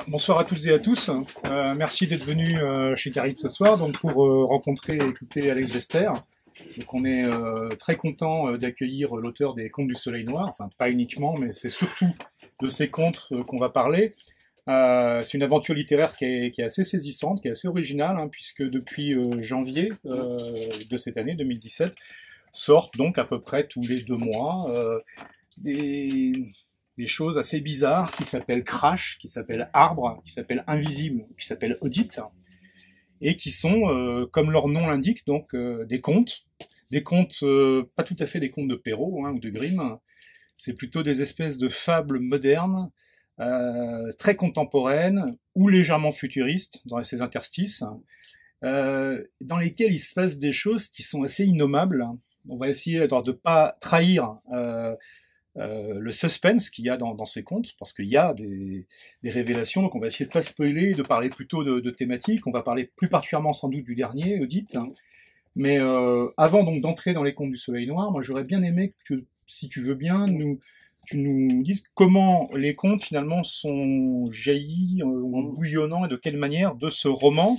Bonsoir à toutes et à tous. Merci d'être venus chez Carib ce soir donc pour rencontrer et écouter Alex Gester. Donc on est très content d'accueillir l'auteur des Contes du Soleil Noir, enfin pas uniquement, mais c'est surtout de ces contes qu'on va parler. C'est une aventure littéraire qui est assez saisissante, qui est assez originale, hein, puisque depuis janvier de cette année 2017 sortent donc à peu près tous les 2 mois des choses assez bizarres qui s'appellent Crash, qui s'appellent Arbre, qui s'appellent Invisible, qui s'appellent Audit, et qui sont, comme leur nom l'indique, donc des contes. Des contes, pas tout à fait des contes de Perrault hein, ou de Grimm, c'est plutôt des espèces de fables modernes, très contemporaines, ou légèrement futuristes, dans ces interstices, dans lesquels il se passe des choses qui sont assez innommables. On va essayer de ne pas trahir le suspense qu'il y a dans ces contes, parce qu'il y a des révélations, donc on va essayer de ne pas spoiler, de parler plutôt de thématiques. On va parler plus particulièrement sans doute du dernier, Audit. Mais avant donc d'entrer dans les contes du Soleil Noir, moi j'aurais bien aimé que, si tu veux bien, tu nous dises comment les contes finalement sont jaillis en bouillonnant et de quelle manière de ce roman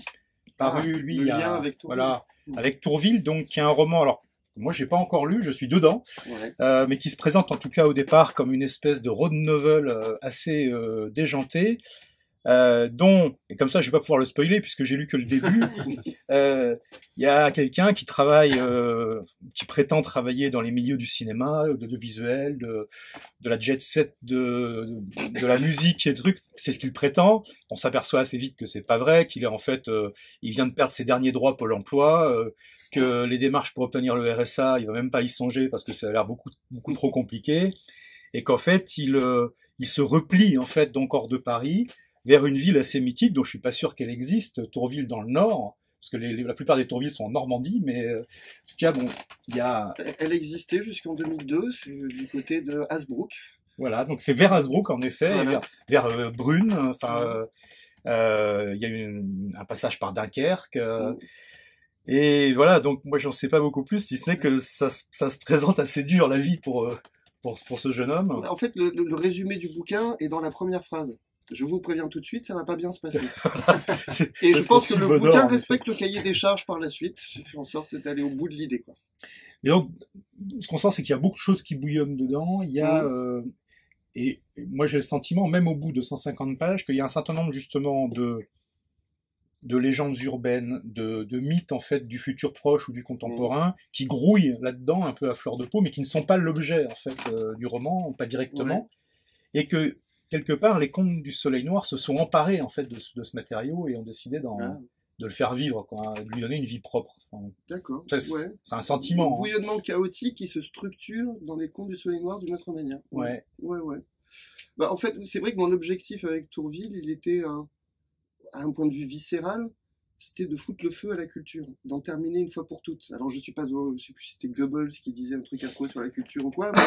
paru, lui, le lien avec Tourville. Voilà, avec Tourville, donc qui est un roman, alors moi j'ai pas encore lu, je suis dedans, Ouais. mais qui se présente en tout cas au départ comme une espèce de road novel assez déjanté, et comme ça je vais pas pouvoir le spoiler puisque j'ai lu que le début. Il y a quelqu'un qui travaille, qui prétend travailler dans les milieux du cinéma, de visuel, de la jet set, de la musique et trucs. C'est ce qu'il prétend. On s'aperçoit assez vite que c'est pas vrai, qu'il est en fait, il vient de perdre ses derniers droits Pôle Emploi, que les démarches pour obtenir le RSA, il va même pas y songer parce que ça a l'air beaucoup trop compliqué, et qu'en fait il se replie en fait donc hors de Paris vers une ville assez mythique dont je suis pas sûr qu'elle existe, Tourville dans le Nord, parce que la plupart des Tourvilles sont en Normandie, mais en tout cas bon, il y a Elle existait jusqu'en 2002, c'est du côté de Hasbrook. voilà, donc c'est vers Hasbrook en effet, Voilà. et vers Brune, enfin il y a un passage par Dunkerque. Et voilà, donc moi j'en sais pas beaucoup plus, si ce n'est que ça se présente assez dur la vie pour ce jeune homme. En fait, le résumé du bouquin est dans la première phrase. Je vous préviens tout de suite, ça va pas bien se passer. Et je pense que le bouquin respecte le cahier des charges par la suite. J'ai fait en sorte d'aller au bout de l'idée, quoi. Et donc, ce qu'on sent, c'est qu'il y a beaucoup de choses qui bouillonnent dedans. Il y a, et moi j'ai le sentiment, même au bout de 150 pages, qu'il y a un certain nombre justement de légendes urbaines, de mythes en fait du futur proche ou du contemporain, qui grouillent là-dedans un peu à fleur de peau, mais qui ne sont pas l'objet en fait du roman, pas directement, et que quelque part les contes du Soleil Noir se sont emparés en fait de ce matériau et ont décidé de le faire vivre, quoi, de lui donner une vie propre. Enfin, D'accord. C'est un sentiment. Un bouillonnement chaotique qui se structure dans les contes du Soleil Noir d'une autre manière. Ouais. Bah, en fait, c'est vrai que mon objectif avec Tourville, il était à un point de vue viscéral, c'était de foutre le feu à la culture, d'en terminer une fois pour toutes. Alors je sais plus si c'était Goebbels qui disait un truc affreux sur la culture ou quoi, mais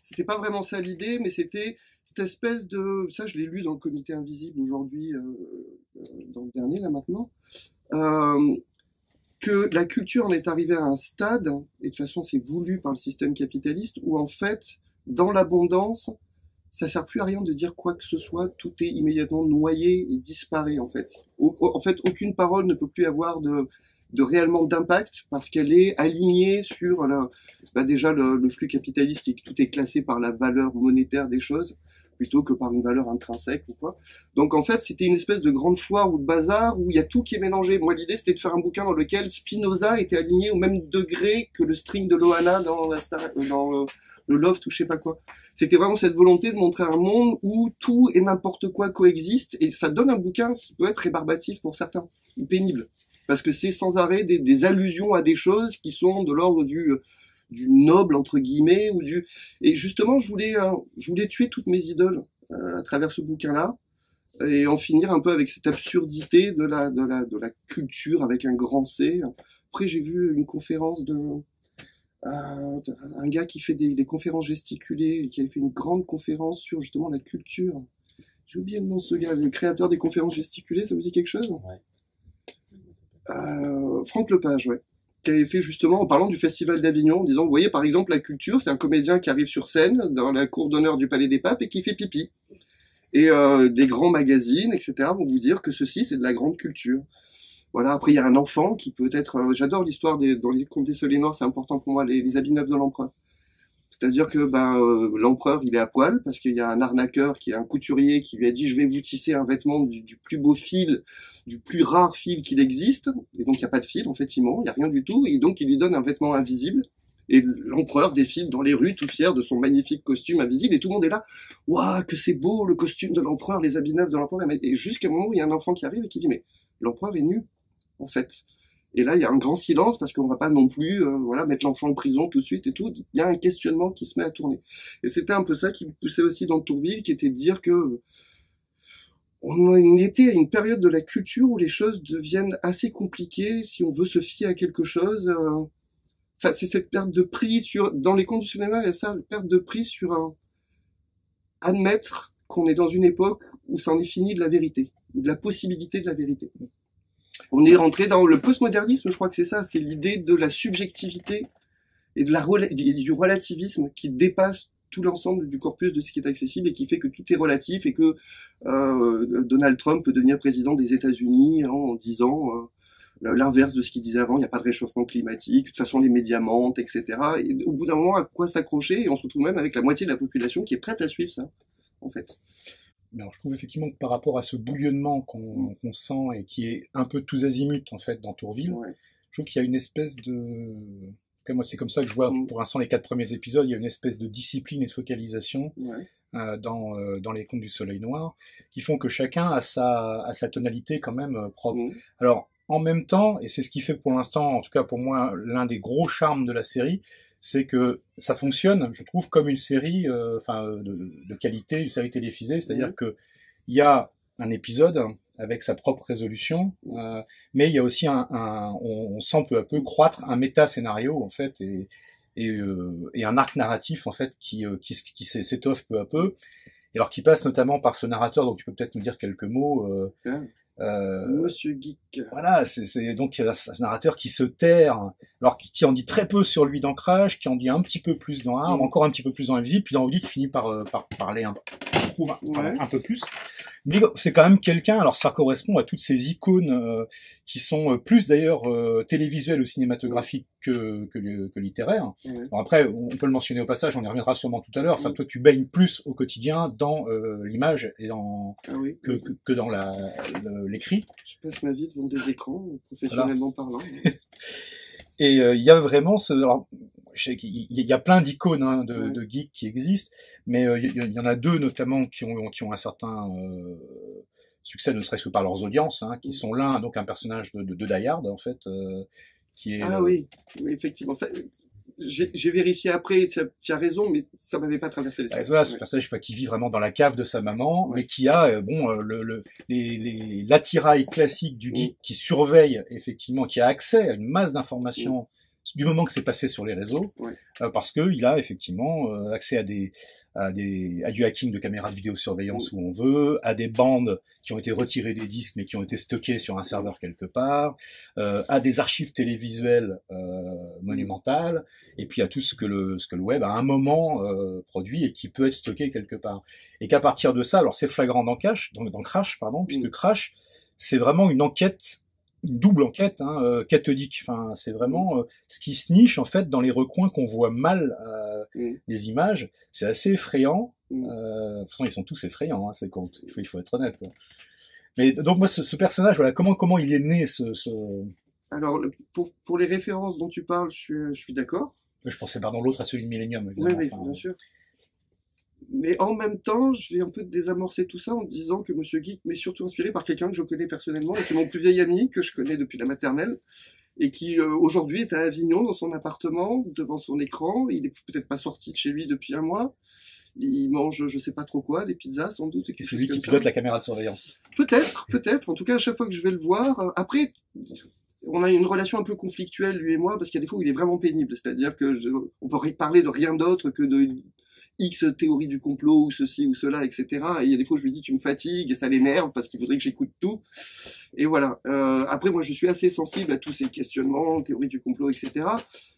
c'était pas vraiment ça l'idée, mais c'était cette espèce de, ça je l'ai lu dans le Comité Invisible aujourd'hui, dans le dernier là maintenant, que la culture en est arrivée à un stade, et de toute façon c'est voulu par le système capitaliste, où en fait, dans l'abondance, ça sert plus à rien de dire quoi que ce soit, tout est immédiatement noyé et disparaît en fait. En fait, aucune parole ne peut plus avoir de réellement d'impact parce qu'elle est alignée sur déjà le flux capitaliste qui tout est classé par la valeur monétaire des choses plutôt que par une valeur intrinsèque ou quoi. Donc en fait, c'était une espèce de grande foire ou de bazar où il y a tout qui est mélangé. Moi, l'idée c'était de faire un bouquin dans lequel Spinoza était aligné au même degré que le string de Loana dans le Loft ou je sais pas quoi. C'était vraiment cette volonté de montrer un monde où tout et n'importe quoi coexiste, et ça donne un bouquin qui peut être rébarbatif pour certains, ou pénible, parce que c'est sans arrêt des allusions à des choses qui sont de l'ordre du noble entre guillemets et justement je voulais tuer toutes mes idoles à travers ce bouquin-là et en finir un peu avec cette absurdité de la culture avec un grand C. Après j'ai vu une conférence un gars qui fait des conférences gesticulées et qui avait fait une grande conférence sur justement la culture. J'ai oublié le nom de ce gars, le créateur des conférences gesticulées, ça vous dit quelque chose? Franck Lepage, ouais. Qui avait fait justement en parlant du Festival d'Avignon, en disant, vous voyez par exemple la culture, c'est un comédien qui arrive sur scène dans la cour d'honneur du Palais des Papes et qui fait pipi. Et des grands magazines, etc., vont vous dire que ceci, c'est de la grande culture. Voilà. Après, il y a un enfant qui peut être... j'adore l'histoire dans les Contes des Soleils Noirs, c'est important pour moi, les habits neufs de l'empereur. C'est-à-dire que l'empereur, il est à poil parce qu'il y a un arnaqueur qui est un couturier qui lui a dit je vais vous tisser un vêtement du plus beau fil, du plus rare fil qu'il existe. Et donc il n'y a pas de fil, en fait, il ment, il n'y a rien du tout. Et donc il lui donne un vêtement invisible. Et l'empereur défile dans les rues tout fier de son magnifique costume invisible. Et tout le monde est là. Waouh, que c'est beau le costume de l'empereur, les habits neufs de l'empereur. Et jusqu'à un moment où il y a un enfant qui arrive et qui dit mais l'empereur est nu, en fait. Et là, il y a un grand silence parce qu'on va pas non plus, mettre l'enfant en prison tout de suite et tout. Il y a un questionnement qui se met à tourner. Et c'était un peu ça qui me poussait aussi dans Tourville, qui était de dire que on était à une période de la culture où les choses deviennent assez compliquées si on veut se fier à quelque chose. Enfin, c'est cette perte de prix dans les Contes du Soleil Noir, il y a ça, perte de prix sur admettre qu'on est dans une époque où ça en est fini de la vérité, ou de la possibilité de la vérité. On est rentré dans le postmodernisme, je crois que c'est ça, c'est l'idée de la subjectivité et du relativisme qui dépasse tout l'ensemble du corpus de ce qui est accessible et qui fait que tout est relatif et que Donald Trump peut devenir président des États-Unis en disant l'inverse de ce qu'il disait avant, il n'y a pas de réchauffement climatique, de toute façon les médias mentent, etc. Et au bout d'un moment, à quoi s'accrocher? Et on se retrouve même avec la moitié de la population qui est prête à suivre ça, en fait. Mais alors, je trouve effectivement que par rapport à ce bouillonnement qu'on sent et qui est un peu tous azimuts en fait dans Tourville, je trouve qu'il y a une espèce de... En tout cas, moi, c'est comme ça que je vois pour l'instant les 4 premiers épisodes, il y a une espèce de discipline et de focalisation dans les Contes du Soleil Noir qui font que chacun a sa tonalité quand même propre. Alors, en même temps, et c'est ce qui fait pour l'instant, en tout cas pour moi, l'un des gros charmes de la série, c'est que ça fonctionne, je trouve, comme une série de qualité, une série télévisée, c'est-à-dire que il y a un épisode avec sa propre résolution, mais il y a aussi on sent peu à peu croître un méta-scénario, en fait, et un arc narratif, en fait, qui s'étoffe peu à peu, et alors qui passe notamment par ce narrateur, donc tu peux peut-être nous dire quelques mots. Monsieur Geek. Voilà, c'est donc il y a un narrateur qui se terre, alors qui en dit très peu sur lui dans Crash, qui en dit un petit peu plus dans Arbre, encore un petit peu plus dans Invisible, puis dans Audit qui finit par parler un peu plus. Mais c'est quand même quelqu'un, alors ça correspond à toutes ces icônes qui sont plus d'ailleurs télévisuelles ou cinématographiques que littéraires. Bon, après, on peut le mentionner au passage, on y reviendra sûrement tout à l'heure. Enfin, toi, tu baignes plus au quotidien dans l'image et que dans l'écrit. Je passe ma vie devant des écrans, professionnellement parlant. Et il y a vraiment alors, il y a plein d'icônes de geeks qui existent, mais il y en a 2 notamment qui ont un certain succès, ne serait-ce que par leurs audiences, qui sont l'un, donc un personnage de Die Hard, en fait, qui est... oui, effectivement. J'ai vérifié après, tu as raison, mais ça m'avait pas traversé l'esprit. Voilà, ce personnage qui vit vraiment dans la cave de sa maman, mais qui a l'attirail classique du geek qui surveille effectivement, qui a accès à une masse d'informations du moment que c'est passé sur les réseaux, parce que il a effectivement accès à du hacking de caméras de vidéosurveillance où on veut, à des bandes qui ont été retirées des disques mais qui ont été stockées sur un serveur quelque part, à des archives télévisuelles monumentales, et puis à tout ce que le web à un moment produit et qui peut être stocké quelque part. Et qu'à partir de ça, alors c'est flagrant dans Crash, puisque Crash, c'est vraiment une enquête, une double enquête cathodique. Enfin, c'est vraiment ce qui se niche en fait dans les recoins qu'on voit mal les images. C'est assez effrayant. De toute façon, ils sont tous effrayants, ces contes. Il faut être honnête. Mais donc moi, ce personnage, voilà, comment il est né Alors, pour les références dont tu parles, je suis d'accord. Je pensais pardon l'autre à celui de Millennium. Oui, bien sûr. Mais en même temps, je vais un peu désamorcer tout ça en disant que Monsieur Geek m'est surtout inspiré par quelqu'un que je connais personnellement, et qui est mon plus vieil ami, que je connais depuis la maternelle, et qui aujourd'hui est à Avignon dans son appartement, devant son écran. Il est peut-être pas sorti de chez lui depuis 1 mois. Il mange je sais pas trop quoi, des pizzas sans doute. Et c'est lui qui pilote la caméra de surveillance. Peut-être. En tout cas, à chaque fois que je vais le voir, après... On a une relation un peu conflictuelle, lui et moi, parce qu'il y a des fois où il est vraiment pénible. C'est-à-dire que on peut parler de rien d'autre que de X théorie du complot, ou ceci, ou cela, etc. Et il y a des fois où je lui dis, tu me fatigues, et ça l'énerve, parce qu'il voudrait que j'écoute tout. Et voilà. Après, moi, je suis assez sensible à tous ces questionnements, théorie du complot, etc.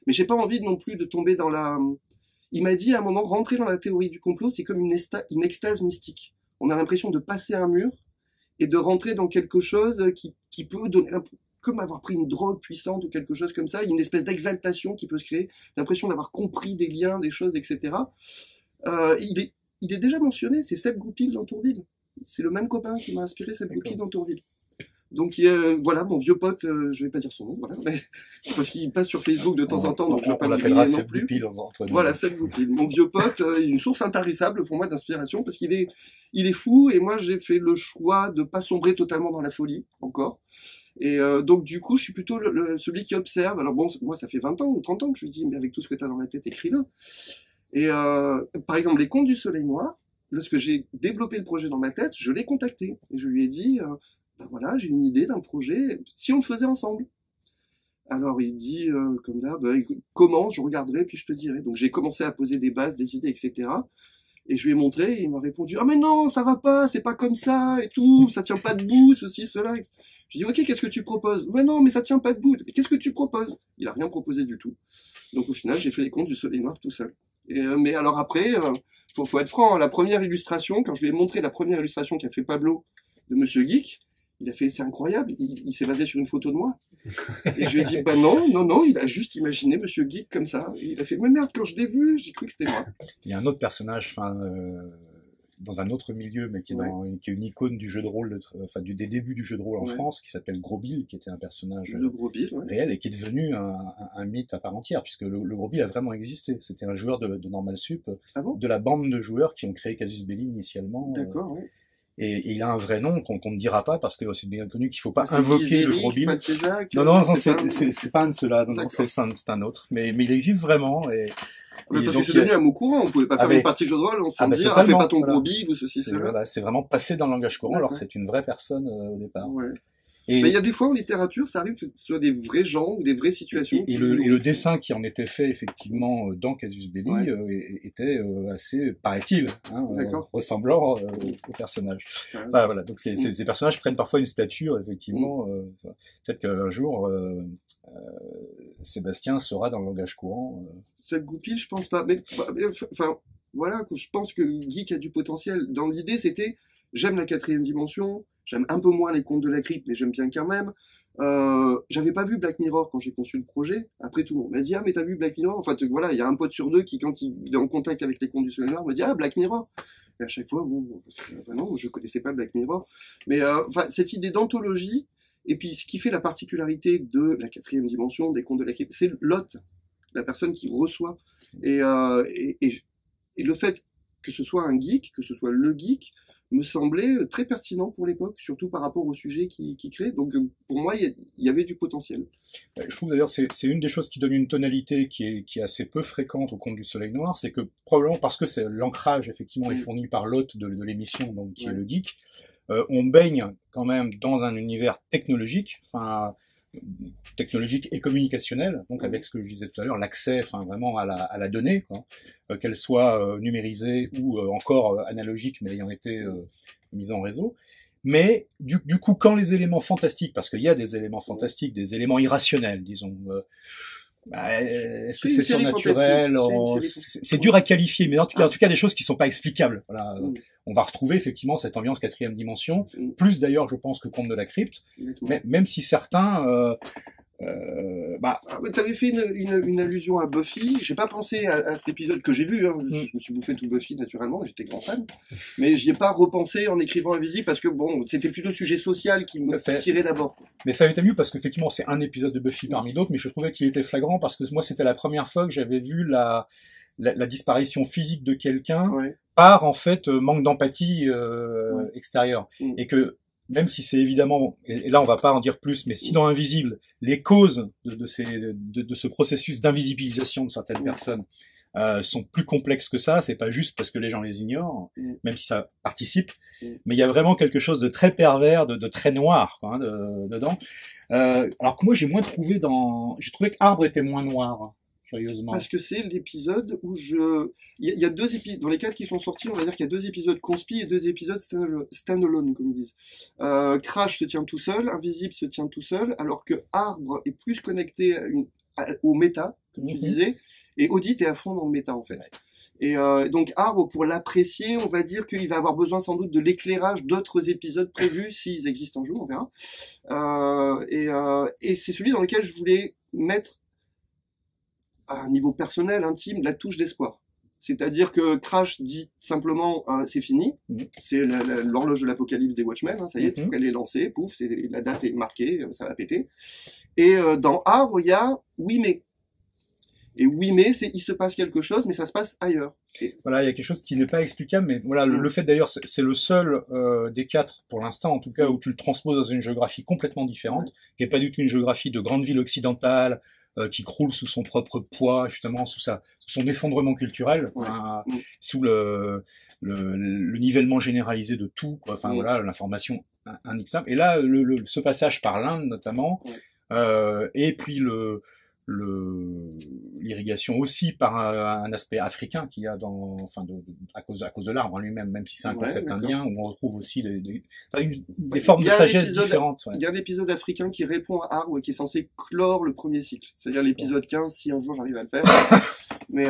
Mais j'ai pas envie non plus de tomber dans la... Il m'a dit à un moment, rentrer dans la théorie du complot, c'est comme une extase mystique. on a l'impression de passer un mur et de rentrer dans quelque chose qui peut donner comme avoir pris une drogue puissante ou quelque chose comme ça, il y a une espèce d'exaltation qui peut se créer, l'impression d'avoir compris des liens, des choses, etc. Il est déjà mentionné, c'est Seb Goupil dans Tourville. C'est le même copain qui m'a inspiré Seb Goupil dans Tourville. Donc voilà, mon vieux pote, je vais pas dire son nom, voilà, mais, parce qu'il passe sur Facebook de temps en temps, donc je vais pas le griller non plus. Voilà, Seb Goupil, mon vieux pote, une source intarissable pour moi d'inspiration, parce qu'il est fou, et moi j'ai fait le choix de pas sombrer totalement dans la folie, encore. Et donc du coup, je suis plutôt celui qui observe. Alors bon, moi ça fait 20 ans ou 30 ans que je lui dis, mais avec tout ce que tu as dans la tête, écris-le. Et par exemple, les Contes du Soleil Noir, lorsque j'ai développé le projet dans ma tête, je l'ai contacté, et je lui ai dit... ben voilà, j'ai une idée d'un projet, si on le faisait ensemble. Alors il dit, comme d'hab, commence, je regarderai, puis je te dirai. Donc j'ai commencé à poser des bases, des idées, etc. Et je lui ai montré, et il m'a répondu, ah mais non, ça va pas, c'est pas comme ça, et tout, ça tient pas debout, ceci, cela. Je dis, ok, qu'est-ce que tu proposes? Mais non, mais ça tient pas debout. Qu'est-ce que tu proposes? Il a rien proposé du tout. Donc au final, j'ai fait les Contes du Soleil Noir tout seul. Et, mais alors après, faut être franc, la première illustration, quand je lui ai montré la première illustration qu'a fait Pablo de Monsieur Geek, il a fait, c'est incroyable, il s'est basé sur une photo de moi. Et je lui ai dit, bah non, il a juste imaginé Monsieur Geek comme ça. Et il a fait, mais merde, quand je l'ai vu, j'ai cru que c'était moi. Il y a un autre personnage, dans un autre milieu, mais qui est, qui est une icône du jeu de rôle, des débuts du jeu de rôle en France, qui s'appelle Gros Bill, qui était un personnage réel et qui est devenu un mythe à part entière, puisque le Gros Bill a vraiment existé. C'était un joueur de Normal Sup, de la bande de joueurs qui ont créé Casus Belli initialement. D'accord, Et il a un vrai nom qu'on ne dira pas parce que c'est bien connu qu'il faut pas invoquer le Gros Bill. Non, c'est pas un de ceux-là, non, c'est un autre. Mais il existe vraiment. Parce que c'est devenu un mot courant, on pouvait pas faire une partie de jeu de rôle sans dire, fais pas ton Gros Bill ou ceci, cela. Voilà, c'est vraiment passé dans le langage courant alors que c'est une vraie personne au départ. Mais il y a des fois en littérature, ça arrive que ce soit des vrais gens ou des vraies situations. Et le dessin qui en était fait effectivement dans Casus Belli était assez, paraît-il, ressemblant au personnage. Voilà, donc ces personnages prennent parfois une stature, effectivement. Peut-être qu'un jour, Sébastien sera dans le langage courant. Cette goupille, je pense pas. Mais enfin, voilà, je pense que Geek a du potentiel. Dans l'idée, c'était, j'aime la 4e dimension. J'aime un peu moins les Contes de la Crypte, mais j'aime bien quand même. J'avais pas vu Black Mirror quand j'ai conçu le projet. Après, tout le monde m'a dit, ah, mais t'as vu Black Mirror? Enfin, voilà, il y a un pote sur deux qui, quand il est en contact avec les Contes du Soleil Noir, me dit, ah, Black Mirror. Et à chaque fois, bon, non, je connaissais pas Black Mirror. Mais, enfin, cette idée d'anthologie, et puis ce qui fait la particularité de la 4e dimension, des Contes de la Crypte, c'est l'hôte, la personne qui reçoit. Et le fait que ce soit un geek, que ce soit le geek, me semblait très pertinent pour l'époque, surtout par rapport au sujet qu'il crée. Donc pour moi, il y avait du potentiel. Je trouve d'ailleurs c'est une des choses qui donne une tonalité qui est assez peu fréquente au Conte du Soleil Noir, c'est que probablement parce que c'est l'ancrage effectivement est fourni par l'hôte de l'émission, donc qui est le geek, on baigne quand même dans un univers technologique, technologique et communicationnel, donc avec ce que je disais tout à l'heure, l'accès, vraiment à la donnée, qu'elle soit numérisée ou encore analogique, mais ayant été mise en réseau. Mais du coup, quand les éléments fantastiques, parce qu'il y a des éléments fantastiques, des éléments irrationnels, disons, est-ce que c'est surnaturel? C'est dur à qualifier, mais en tout cas des choses qui sont pas explicables. Voilà. On va retrouver effectivement cette ambiance 4e dimension, plus d'ailleurs, je pense, que Conte de la Crypte, même si certains... T'avais fait une allusion à Buffy. J'ai pas pensé à cet épisode que j'ai vu. Je me suis bouffé tout Buffy naturellement. J'étais grand fan, mais j'y ai pas repensé en écrivant Invisible parce que bon, c'était plutôt sujet social qui me tirait d'abord. Mais ça a été mieux parce qu'effectivement, c'est un épisode de Buffy parmi d'autres, mais je trouvais qu'il était flagrant parce que moi, c'était la première fois que j'avais vu la disparition physique de quelqu'un par en fait manque d'empathie extérieure, et que même si c'est évidemment, et là on va pas en dire plus, mais si dans Invisible, les causes de ce processus d'invisibilisation de certaines personnes sont plus complexes que ça, c'est pas juste parce que les gens les ignorent, même si ça participe, mais il y a vraiment quelque chose de très pervers, de très noir dedans. Alors que moi j'ai trouvé que Arbre était moins noir. Curieusement. Parce que c'est l'épisode où il y a 2 épisodes, dans les 4 qui sont sortis, on va dire qu'il y a 2 épisodes conspi et 2 épisodes standalone, comme ils disent. Crash se tient tout seul, Invisible se tient tout seul, alors que Arbre est plus connecté au méta, comme tu disais, et Audit est à fond dans le méta, en fait. Et donc Arbre, pour l'apprécier, on va dire qu'il va avoir besoin sans doute de l'éclairage d'autres épisodes prévus, s'ils existent un jour, on verra. Et c'est celui dans lequel je voulais mettre, à un niveau personnel, intime, la touche d'espoir. C'est-à-dire que Crash dit simplement c'est fini, c'est l'horloge de l'apocalypse des Watchmen, hein, ça y est, tout elle est lancée, pouf, la date est marquée, ça va péter. Et dans Arbre, il y a oui mais. Et oui mais, il se passe quelque chose, mais ça se passe ailleurs. Voilà, il y a quelque chose qui n'est pas explicable, mais voilà, le fait d'ailleurs, c'est le seul des 4, pour l'instant en tout cas, où tu le transposes dans une géographie complètement différente, qui n'est pas du tout une géographie de grande ville occidentale, qui croule sous son propre poids, justement, sous son effondrement culturel, sous le nivellement généralisé de tout, quoi. Enfin voilà, l'information indexable. Et là, ce passage par l'Inde notamment, et puis l'irrigation aussi par un aspect africain qu'il y a à cause de l'arbre en lui-même, même si c'est un concept indien où on retrouve aussi des formes de sagesse différentes. Il y a un épisode africain qui répond à Arbre, qui est censé clore le premier cycle, c'est-à-dire l'épisode 15, si un jour j'arrive à le faire, mais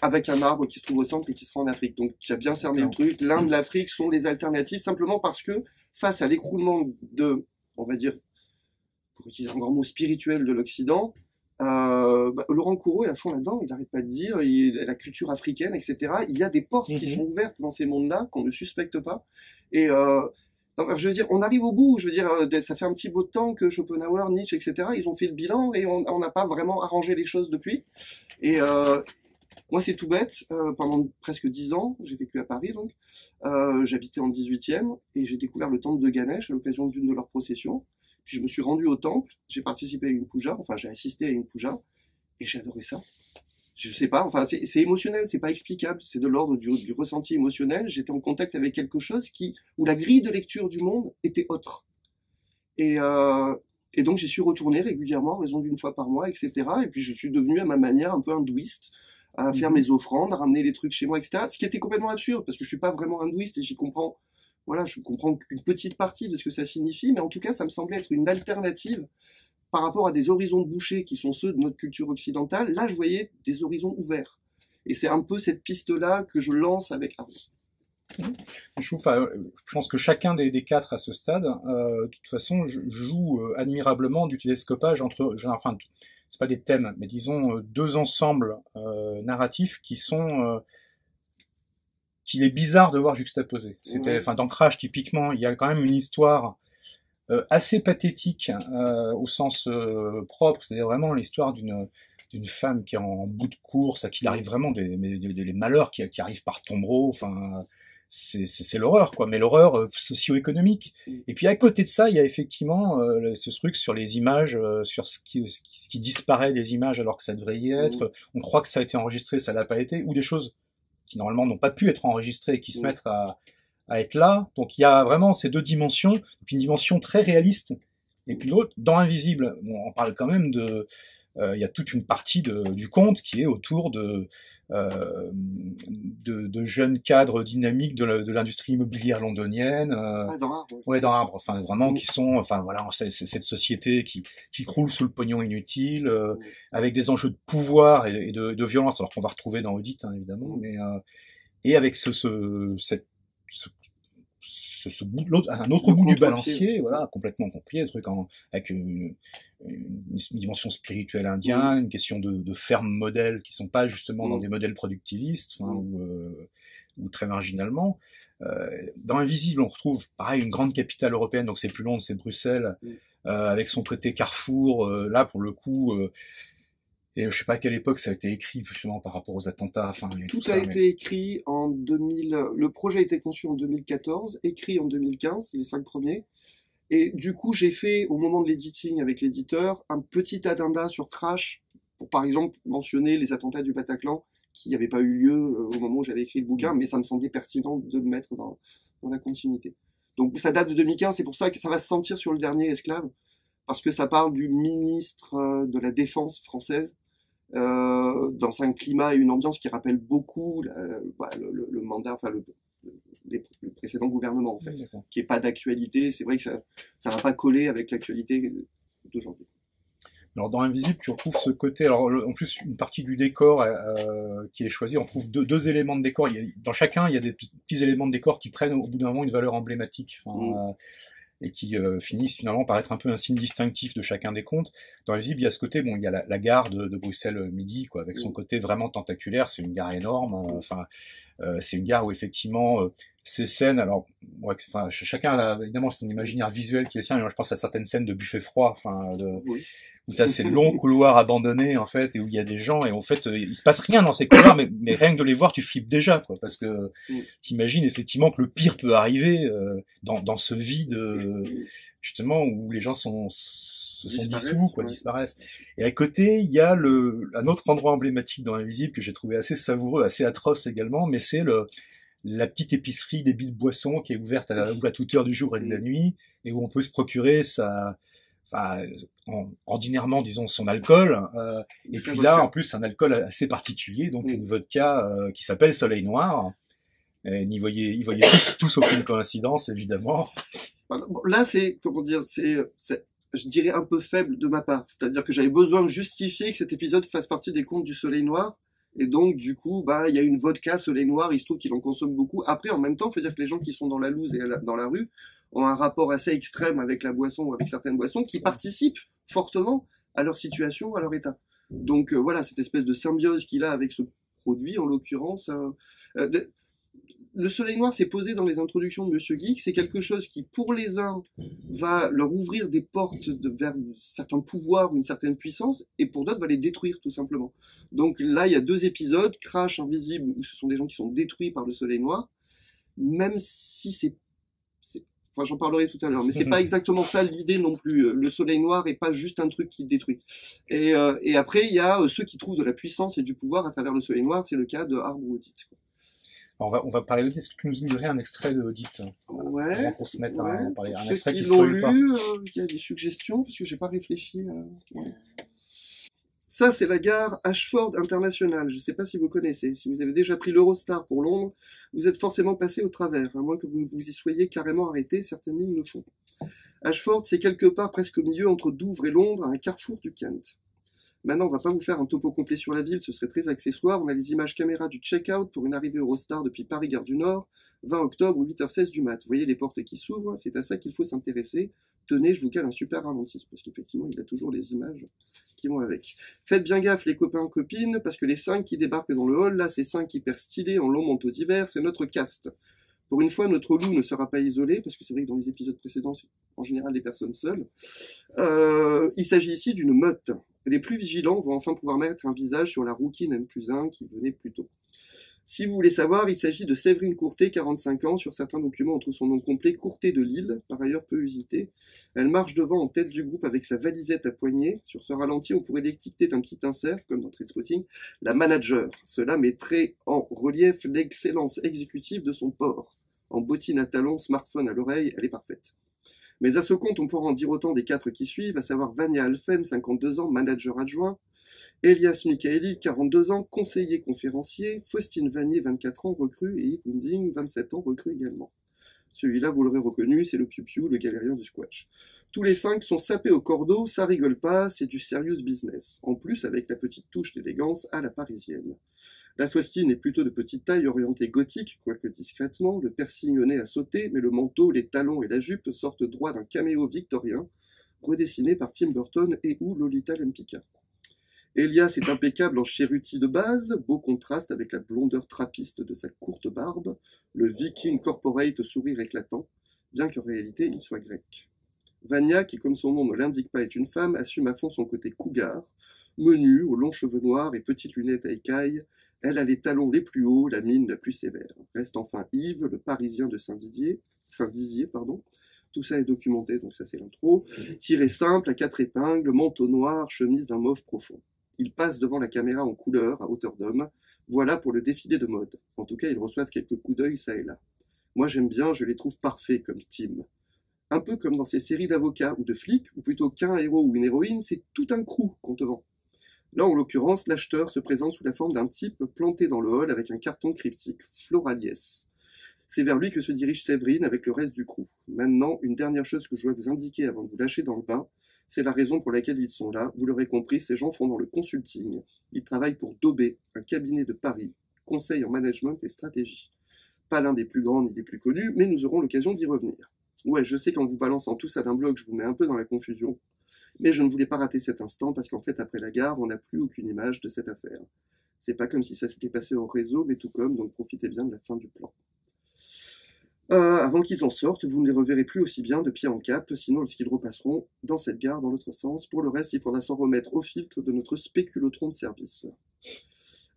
avec un arbre qui se trouve au centre et qui sera en Afrique. Donc tu as bien cerné le truc. L'Inde, l'Afrique sont des alternatives simplement parce que face à l'écroulement on va dire, pour utiliser un grand mot spirituel de l'Occident, Laurent Courreau est à fond là-dedans, il n'arrête pas de dire, la culture africaine, etc. Il y a des portes qui sont ouvertes dans ces mondes-là, qu'on ne suspecte pas. Et donc, je veux dire, on arrive au bout, je veux dire, ça fait un petit bout de temps que Schopenhauer, Nietzsche, etc., ils ont fait le bilan et on n'a pas vraiment arrangé les choses depuis. Et moi, c'est tout bête, pendant presque 10 ans, j'ai vécu à Paris, donc, j'habitais en 18e, et j'ai découvert le temple de Ganesh à l'occasion d'une de leurs processions. Puis je me suis rendu au temple, j'ai participé à une puja, enfin j'ai assisté à une puja, et j'ai adoré ça. Je sais pas, enfin c'est émotionnel, c'est pas explicable, c'est de l'ordre du ressenti émotionnel. J'étais en contact avec quelque chose où la grille de lecture du monde était autre. Et donc j'y suis retourné régulièrement, à raison d'une fois par mois, etc. Et puis je suis devenu à ma manière un peu hindouiste, à faire mes offrandes, à ramener les trucs chez moi, etc. Ce qui était complètement absurde, parce que je suis pas vraiment hindouiste et j'y comprends. Voilà, je comprends qu'une petite partie de ce que ça signifie, mais en tout cas, ça me semblait être une alternative par rapport à des horizons bouchés qui sont ceux de notre culture occidentale. Là, je voyais des horizons ouverts. Et c'est un peu cette piste-là que je lance avec Arbre. Je pense que chacun des 4 à ce stade, de toute façon, joue admirablement du télescopage entre, enfin, c'est pas des thèmes, mais disons 2 ensembles narratifs qui sont qu'il est bizarre de voir juxtaposés. Enfin, dans Crash, typiquement, il y a quand même une histoire assez pathétique au sens propre. C'est vraiment l'histoire d'une femme qui est en bout de course, à qui il arrive vraiment des malheurs qui arrivent par tombereau. Enfin, c'est l'horreur, quoi. Mais l'horreur socio-économique. Et puis à côté de ça, il y a effectivement ce truc sur les images, sur ce qui disparaît des images alors que ça devrait y être. On croit que ça a été enregistré, ça l'a pas été, ou des choses qui normalement n'ont pas pu être enregistrés et qui se mettent à être là. Donc il y a vraiment ces 2 dimensions, donc une dimension très réaliste, et puis l'autre, dans Invisible, on parle quand même il y a toute une partie du conte qui est autour de jeunes cadres dynamiques de l'industrie immobilière londonienne. Dans Arbre. Ouais, dans Arbre. Enfin, vraiment, qui sont, enfin voilà, c'est cette société qui croule sous le pognon inutile, avec des enjeux de pouvoir et de violence, alors qu'on va retrouver dans Audit, hein, évidemment, mais et avec un autre bout du balancier, voilà, complètement contre-pied, truc avec une dimension spirituelle indienne, une question de ferme modèles qui sont pas justement dans des modèles productivistes, ou très marginalement. Dans Invisible, on retrouve pareil une grande capitale européenne, donc c'est plus Londres, c'est Bruxelles, avec son traité Carrefour. Là, pour le coup, et je sais pas à quelle époque ça a été écrit justement par rapport aux attentats. Enfin, tout a été écrit en 2000. Le projet a été conçu en 2014, écrit en 2015, les 5 premiers. Et du coup, j'ai fait, au moment de l'editing avec l'éditeur, un petit addenda sur Crash, pour par exemple mentionner les attentats du Bataclan, qui n'avaient pas eu lieu au moment où j'avais écrit le bouquin, mais ça me semblait pertinent de me mettre dans la continuité. Donc ça date de 2015, c'est pour ça que ça va se sentir sur le dernier Esclave, parce que ça parle du ministre de la Défense française, dans un climat et une ambiance qui rappelle beaucoup le mandat, enfin le précédent gouvernement, en fait, qui est pas d'actualité. C'est vrai que ça va pas coller avec l'actualité d'aujourd'hui. Alors dans Invisible, tu retrouves ce côté, alors en plus une partie du décor qui est choisi, on trouve deux éléments de décor. Dans chacun, il y a des petits éléments de décor qui prennent au bout d'un moment une valeur emblématique. Et qui finissent finalement par être un peu un signe distinctif de chacun des contes. Dans Invisible, il y a ce côté, bon, il y a la gare de Bruxelles Midi, quoi, avec son côté vraiment tentaculaire. C'est une gare énorme. C'est une gare où effectivement ces scènes, alors ouais, enfin chacun a évidemment son imaginaire visuel qui est sien. Mais moi, je pense à certaines scènes de buffet froid, où t'as ces longs couloirs abandonnés en fait, et où il y a des gens, et en fait il se passe rien dans ces couloirs, mais rien que de les voir, tu flippes déjà, quoi, parce que t'imagines effectivement que le pire peut arriver dans ce vide justement où les gens se sont dissous, quoi, disparaissent. Et à côté, il y a un autre endroit emblématique dans Invisible que j'ai trouvé assez savoureux, assez atroce également, mais c'est la petite épicerie des billes de boissons qui est ouverte à toute heure du jour et de la nuit, et où on peut se procurer ordinairement, disons, son alcool, et puis là, en plus, un alcool assez particulier, donc une vodka qui s'appelle Soleil Noir. Et ils voyaient tous aucune coïncidence, évidemment. Là, c'est, comment dire, je dirais un peu faible de ma part. C'est-à-dire que j'avais besoin de justifier que cet épisode fasse partie des contes du Soleil Noir. Et donc, du coup, il y a une vodka Soleil Noir, il se trouve qu'il en consomme beaucoup. Après, en même temps, il faut dire que les gens qui sont dans la loose et dans la rue ont un rapport assez extrême avec la boisson ou avec certaines boissons qui participent fortement à leur situation, à leur état. Donc, voilà, cette espèce de symbiose qu'il a avec ce produit, en l'occurrence. Le Soleil Noir s'est posé dans les introductions de Monsieur Geek, c'est quelque chose qui, pour les uns, va leur ouvrir des portes vers certains pouvoirs ou une certaine puissance, et pour d'autres, va les détruire, tout simplement. Donc là, il y a 2 épisodes, Crash, Invisible, où ce sont des gens qui sont détruits par le Soleil Noir, même si enfin, j'en parlerai tout à l'heure, mais c'est pas exactement ça l'idée non plus. Le Soleil Noir est pas juste un truc qui détruit. Et après, il y a ceux qui trouvent de la puissance et du pouvoir à travers le Soleil Noir, c'est le cas de Arbre Audit. On va parler d'Audit. Est-ce que tu nous livrer un extrait d'Audit Ouais. Avant qu'on se mette à parler. Un Ceux extrait qui qui l'ont spoil lu, pas. il y a des suggestions, parce que j'ai pas réfléchi. Ouais. Ça, c'est la gare Ashford International. Je sais pas si vous connaissez. Si vous avez déjà pris l'Eurostar pour Londres, vous êtes forcément passé au travers, à moins que vous y soyez carrément arrêté. Certaines lignes le font. Ashford, c'est quelque part presque au milieu entre Douvres et Londres, à un carrefour du Kent. Maintenant, on va pas vous faire un topo complet sur la ville, ce serait très accessoire. On a les images caméra du check-out pour une arrivée Eurostar depuis Paris-Gare du Nord, 20 octobre ou 8h16 du mat. Vous voyez les portes qui s'ouvrent, c'est à ça qu'il faut s'intéresser. Tenez, je vous cale un super ralenti, parce qu'effectivement, il a toujours les images qui vont avec. Faites bien gaffe les copains copines, parce que les 5 qui débarquent dans le hall, là, c'est 5 hyper stylés en long manteau d'hiver, c'est notre cast. Pour une fois, notre loup ne sera pas isolé, parce que c'est vrai que dans les épisodes précédents, c'est en général des personnes seules. Il s'agit ici d'une meute. Les plus vigilants vont enfin pouvoir mettre un visage sur la rouquine N+1 qui venait plus tôt. Si vous voulez savoir, il s'agit de Séverine Courtet, 45 ans. Sur certains documents, on trouve son nom complet, Courtet de Lille, par ailleurs peu usité. Elle marche devant en tête du groupe avec sa valisette à poignée. Sur ce ralenti, on pourrait l'étiqueter d'un petit insert, comme dans Trainspotting, la manager. Cela mettrait en relief l'excellence exécutive de son port. En bottine à talons, smartphone à l'oreille, elle est parfaite. Mais à ce compte, on pourra en dire autant des 4 qui suivent, à savoir Vania Alphen, 52 ans, manager adjoint, Elias Michaeli, 42 ans, conseiller conférencier, Faustine Vanier, 24 ans, recrue, et Yves Winding, 27 ans, recrue également. Celui-là, vous l'aurez reconnu, c'est le Piu-Piu, le galérien du squash. Tous les 5 sont sapés au cordeau, ça rigole pas, c'est du serious business. En plus, avec la petite touche d'élégance à la parisienne. La Faustine est plutôt de petite taille, orientée gothique, quoique discrètement, le piercing au nez a sauté, mais le manteau, les talons et la jupe sortent droit d'un caméo victorien, redessiné par Tim Burton et ou Lolita Lempicka. Elias est impeccable en chéruti de base, beau contraste avec la blondeur trappiste de sa courte barbe, le viking corporate sourire éclatant, bien qu'en réalité il soit grec. Vania, qui comme son nom ne l'indique pas est une femme, assume à fond son côté cougar, menue, aux longs cheveux noirs et petites lunettes à écailles. Elle a les talons les plus hauts, la mine la plus sévère. Reste enfin Yves, le Parisien de Saint-Dizier. Tout ça est documenté, donc ça c'est l'intro. Tiré simple, à 4 épingles, manteau noir, chemise d'un mauve profond. Il passe devant la caméra en couleur, à hauteur d'homme. Voilà pour le défilé de mode. En tout cas, ils reçoivent quelques coups d'œil ça et là. Moi j'aime bien, je les trouve parfaits comme Tim. Un peu comme dans ces séries d'avocats ou de flics, ou plutôt qu'un héros ou une héroïne, c'est tout un crew qu'on te vend. Là, en l'occurrence, l'acheteur se présente sous la forme d'un type planté dans le hall avec un carton cryptique, Floralies. C'est vers lui que se dirige Séverine avec le reste du crew. Maintenant, une dernière chose que je dois vous indiquer avant de vous lâcher dans le bain, C'est la raison pour laquelle ils sont là. Vous l'aurez compris, ces gens font dans le consulting. Ils travaillent pour Dobé, un cabinet de Paris, conseil en management et stratégie. Pas l'un des plus grands ni des plus connus, mais nous aurons l'occasion d'y revenir. Ouais, je sais qu'en vous balançant tout ça d'un blog, je vous mets un peu dans la confusion, mais je ne voulais pas rater cet instant parce qu'en fait, après la gare, on n'a plus aucune image de cette affaire. C'est pas comme si ça s'était passé au réseau, mais tout comme, donc profitez bien de la fin du plan. Avant qu'ils en sortent, vous ne les reverrez plus aussi bien de pied en cap, sinon lorsqu'ils repasseront dans cette gare dans l'autre sens. Pour le reste, il faudra s'en remettre au filtre de notre spéculotron de service.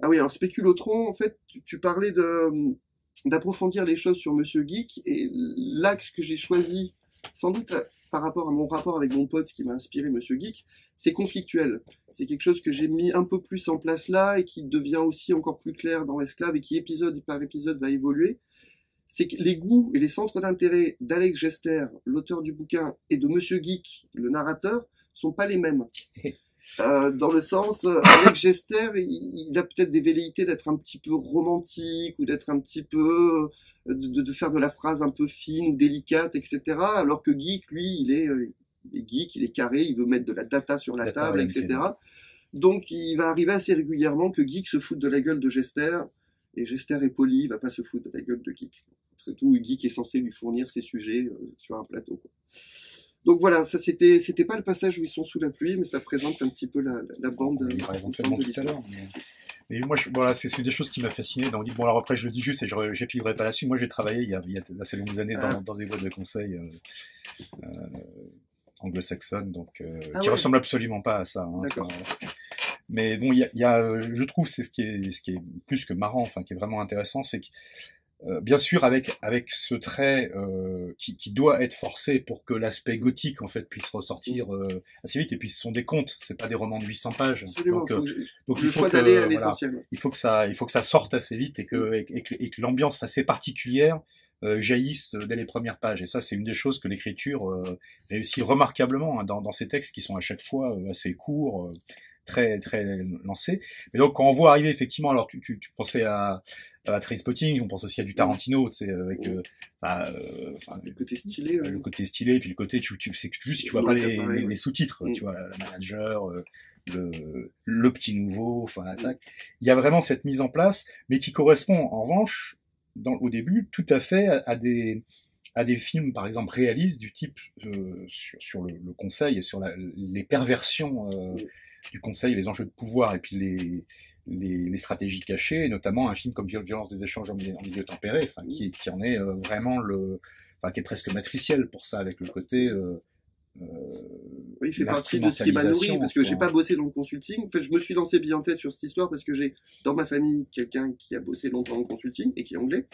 Ah oui, alors spéculotron, en fait, tu parlais d'approfondir les choses sur Monsieur Geek, et l'axe que j'ai choisi, sans doute par rapport à mon rapport avec mon pote qui m'a inspiré Monsieur Geek, c'est conflictuel. C'est quelque chose que j'ai mis un peu plus en place là, et qui devient aussi encore plus clair dans Esclave, et qui épisode par épisode va évoluer. C'est que les goûts et les centres d'intérêt d'Alex Gester, l'auteur du bouquin, et de Monsieur Geek, le narrateur, sont pas les mêmes. Dans le sens, Alex Gester, il a peut-être des velléités d'être un petit peu romantique, ou d'être un petit peu, de faire de la phrase un peu fine ou délicate, etc. Alors que Geek, lui, il est geek, il est carré, il veut mettre de la data sur la table, etc. Donc il va arriver assez régulièrement que Geek se foute de la gueule de Gester, et Gester est poli, il va pas se foutre de la gueule de Geek. Après tout, Geek est censé lui fournir ses sujets sur un plateau, quoi. Donc voilà, ça c'était pas le passage où ils sont sous la pluie, mais ça présente un petit peu la bande de l'histoire. Mais moi, voilà, c'est des choses qui m'a fasciné. Bon, alors après, je le dis juste et j'épilerai pas là-dessus. Moi, j'ai travaillé il y a assez longues années dans des boîtes de conseil anglo-saxonnes, donc qui ressemblent absolument pas à ça. Hein, d'accord. Mais bon, il y a, je trouve, c'est ce qui est plus que marrant, enfin, qui est vraiment intéressant, c'est que bien sûr, avec ce trait qui doit être forcé pour que l'aspect gothique en fait puisse ressortir assez vite. Et puis ce sont des contes, c'est pas des romans de 800 pages. Absolument. Donc il faut d'aller à l'essentiel. Voilà, il faut que ça sorte assez vite et que l'ambiance assez particulière jaillisse dès les premières pages. Et ça, c'est une des choses que l'écriture réussit remarquablement hein, dans ces textes qui sont à chaque fois assez courts. Très lancés. Mais donc quand on voit arriver effectivement, alors tu pensais à Trainspotting, on pense aussi à du Tarantino, tu sais, avec le côté stylé, le côté stylé, puis le côté c'est que juste tu vois pas les sous-titres, tu vois la manager, le petit nouveau, enfin l'attaque. Il y a vraiment cette mise en place, mais qui correspond en revanche au début tout à fait à des films par exemple réalistes du type sur le conseil et sur les perversions du conseil, les enjeux de pouvoir et puis les stratégies cachées, et notamment un film comme Violence des échanges en milieu tempéré, enfin qui en est vraiment qui est presque matriciel pour ça, avec le côté oui, il fait partie de ce qui m'a nourri, parce que j'ai pas bossé dans le consulting. En fait, je me suis lancé bien en tête sur cette histoire parce que j'ai dans ma famille quelqu'un qui a bossé longtemps en consulting et qui est anglais.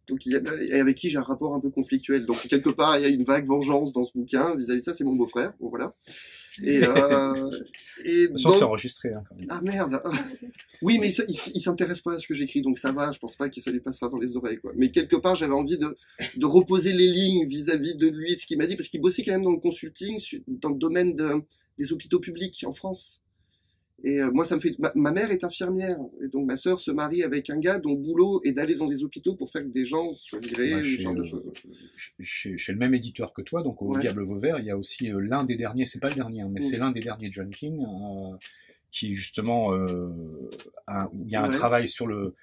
Donc, et avec qui j'ai un rapport un peu conflictuel. Donc, quelque part, il y a une vague vengeance dans ce bouquin. Vis-à-vis de ça, c'est mon beau-frère. Bon, voilà. Et donc... c'est enregistré. Hein, quand même. Ah, merde. Oui, mais il s'intéresse pas à ce que j'écris, donc ça va. Je pense pas que ça lui passera dans les oreilles, quoi. Mais quelque part, j'avais envie de reposer les lignes vis-à-vis de lui, ce qu'il m'a dit, parce qu'il bossait quand même dans le consulting, dans le domaine des hôpitaux publics en France. Et moi, ça me fait. Ma mère est infirmière, et donc ma sœur se marie avec un gars dont le boulot est d'aller dans des hôpitaux pour faire que des gens soient virés, ce genre de choses. Chez le même éditeur que toi, donc au Diable Vauvert, il y a aussi l'un des derniers, c'est pas le dernier, mais c'est l'un des derniers John King, qui justement, il y a un travail sur le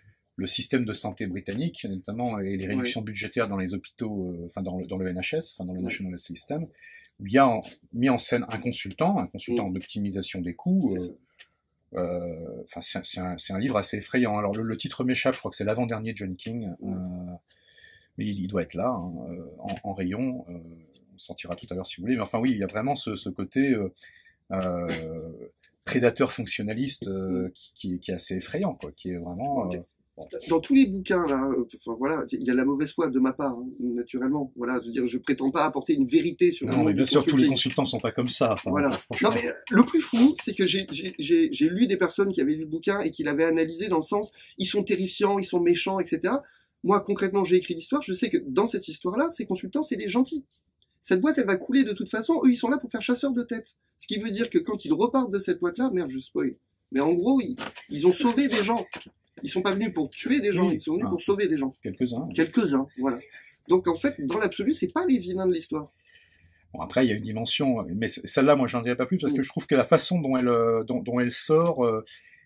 système de santé britannique, notamment et les réductions budgétaires dans les hôpitaux, enfin dans le NHS, enfin dans le National Health System, où il y a mis en scène un consultant d'optimisation des coûts. C'est un livre assez effrayant. Alors le titre m'échappe, je crois que c'est l'avant-dernier John King, mais il doit être là, hein, en rayon. On le sentira tout à l'heure si vous voulez. Mais enfin oui, il y a vraiment ce côté prédateur fonctionnaliste qui est assez effrayant, quoi, qui est vraiment. Dans tous les bouquins là, enfin voilà, il y a la mauvaise foi de ma part, hein, naturellement. Voilà, je veux dire, je prétends pas apporter une vérité sur. Non, mais bien sûr, tous les consultants sont pas comme ça. Enfin, voilà. Non, mais le plus fou, c'est que j'ai lu des personnes qui avaient lu le bouquin et qui l'avaient analysé dans le sens, ils sont terrifiants, ils sont méchants, etc. Moi, concrètement, j'ai écrit l'histoire. Je sais que dans cette histoire-là, ces consultants, c'est des gentils. Cette boîte, elle va couler de toute façon. Eux, ils sont là pour faire chasseur de tête. Ce qui veut dire que quand ils repartent de cette boîte-là, merde, je spoil. Mais en gros, ils ont sauvé des gens. Ils sont pas venus pour tuer des gens, ils sont venus pour sauver des gens. Quelques-uns. Quelques-uns, voilà. Donc en fait, dans l'absolu, c'est pas les vilains de l'histoire. Bon, après, il y a une dimension, mais celle-là, moi, j'en dirais pas plus parce que je trouve que la façon dont elle sort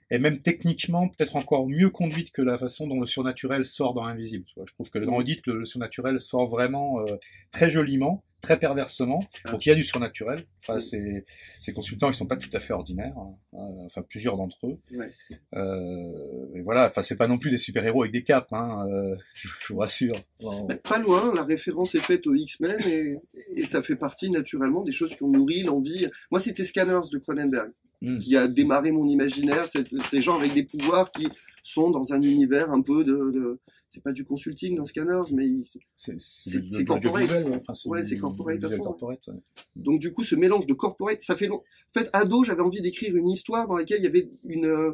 est même techniquement peut-être encore mieux conduite que la façon dont le surnaturel sort dans Invisible. Tu vois. Je trouve que dans Audit, le surnaturel sort vraiment très joliment, très perversement. Donc il y a du surnaturel. Enfin, ces consultants, ils sont pas tout à fait ordinaires. Hein. Enfin, plusieurs d'entre eux. Ouais. Et voilà. Enfin, c'est pas non plus des super-héros avec des capes. Hein, je vous rassure. Bon. Pas loin. La référence est faite aux X-Men et ça fait partie naturellement des choses qui ont nourri l'envie. Moi, c'était Scanners de Cronenberg. Qui a démarré mon imaginaire, ces gens avec des pouvoirs qui sont dans un univers un peu c'est pas du consulting dans Scanners, mais c'est corporate. Ouais, c'est corporate à fond. Corporate, ouais. Donc du coup, ce mélange de corporate, ça fait long. En fait, ado, j'avais envie d'écrire une histoire dans laquelle il y avait une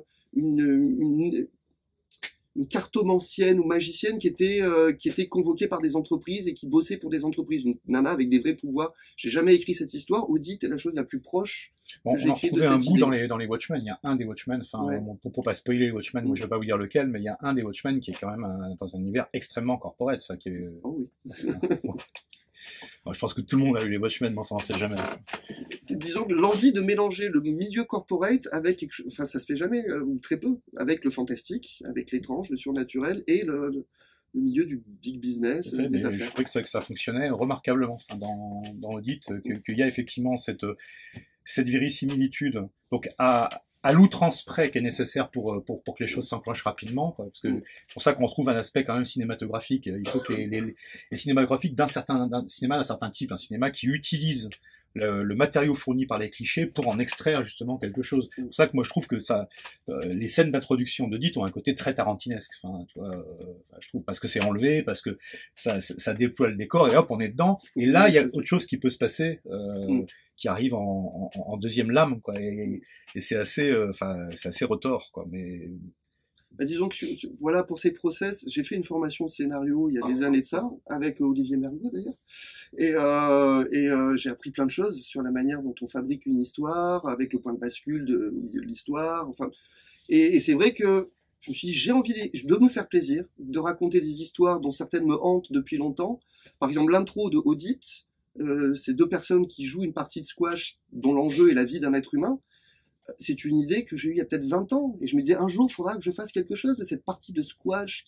cartomancienne ou magicienne qui était convoquée par des entreprises et qui bossait pour des entreprises. Une nana avec des vrais pouvoirs. J'ai jamais écrit cette histoire. Audit est la chose la plus proche. Bon, on a retrouvé un bout dans les Watchmen. Il y a un des Watchmen, enfin, ouais. Pour pas spoiler les Watchmen, moi je vais pas vous dire lequel, mais il y a un des Watchmen qui est quand même dans un univers extrêmement corporate. Enfin, qui est... Oh oui. Je pense que tout le monde a eu les Watchmen, mais enfin, on sait jamais. Disons que l'envie de mélanger le milieu corporate avec quelque chose, enfin, ça se fait jamais, ou très peu, avec le fantastique, avec l'étrange, le surnaturel et le milieu du big business, des affaires. Je trouvais que ça fonctionnait remarquablement dans Audit, qu'il y a effectivement cette vérisimilitude, donc à l'outrance près qui est nécessaire pour que les choses s'enclenchent rapidement, quoi, parce que c'est pour ça qu'on trouve un aspect quand même cinématographique. Il faut que les cinématographiques d'un certain type, un cinéma qui utilise le matériau fourni par les clichés pour en extraire justement quelque chose. C'est pour ça que moi je trouve que les scènes d'introduction d'Audit ont un côté très tarantinesque. Enfin, tu vois, je trouve parce que c'est enlevé, parce que ça déploie le décor et hop on est dedans. Et là il y a autre chose qui peut se passer. Qui arrive en deuxième lame, quoi, et c'est assez, c'est assez retors, quoi, mais. Bah, disons que voilà, pour ces process, j'ai fait une formation de scénario il y a des années de ça, avec Olivier Mergot d'ailleurs, et j'ai appris plein de choses sur la manière dont on fabrique une histoire, avec le point de bascule de l'histoire, enfin, et c'est vrai que je me suis dit, j'ai envie de me faire plaisir, de raconter des histoires dont certaines me hantent depuis longtemps. Par exemple, l'intro de Audit, c'est deux personnes qui jouent une partie de squash dont l'enjeu est la vie d'un être humain. C'est une idée que j'ai eue il y a peut-être 20 ans. Et je me disais, un jour, il faudra que je fasse quelque chose de cette partie de squash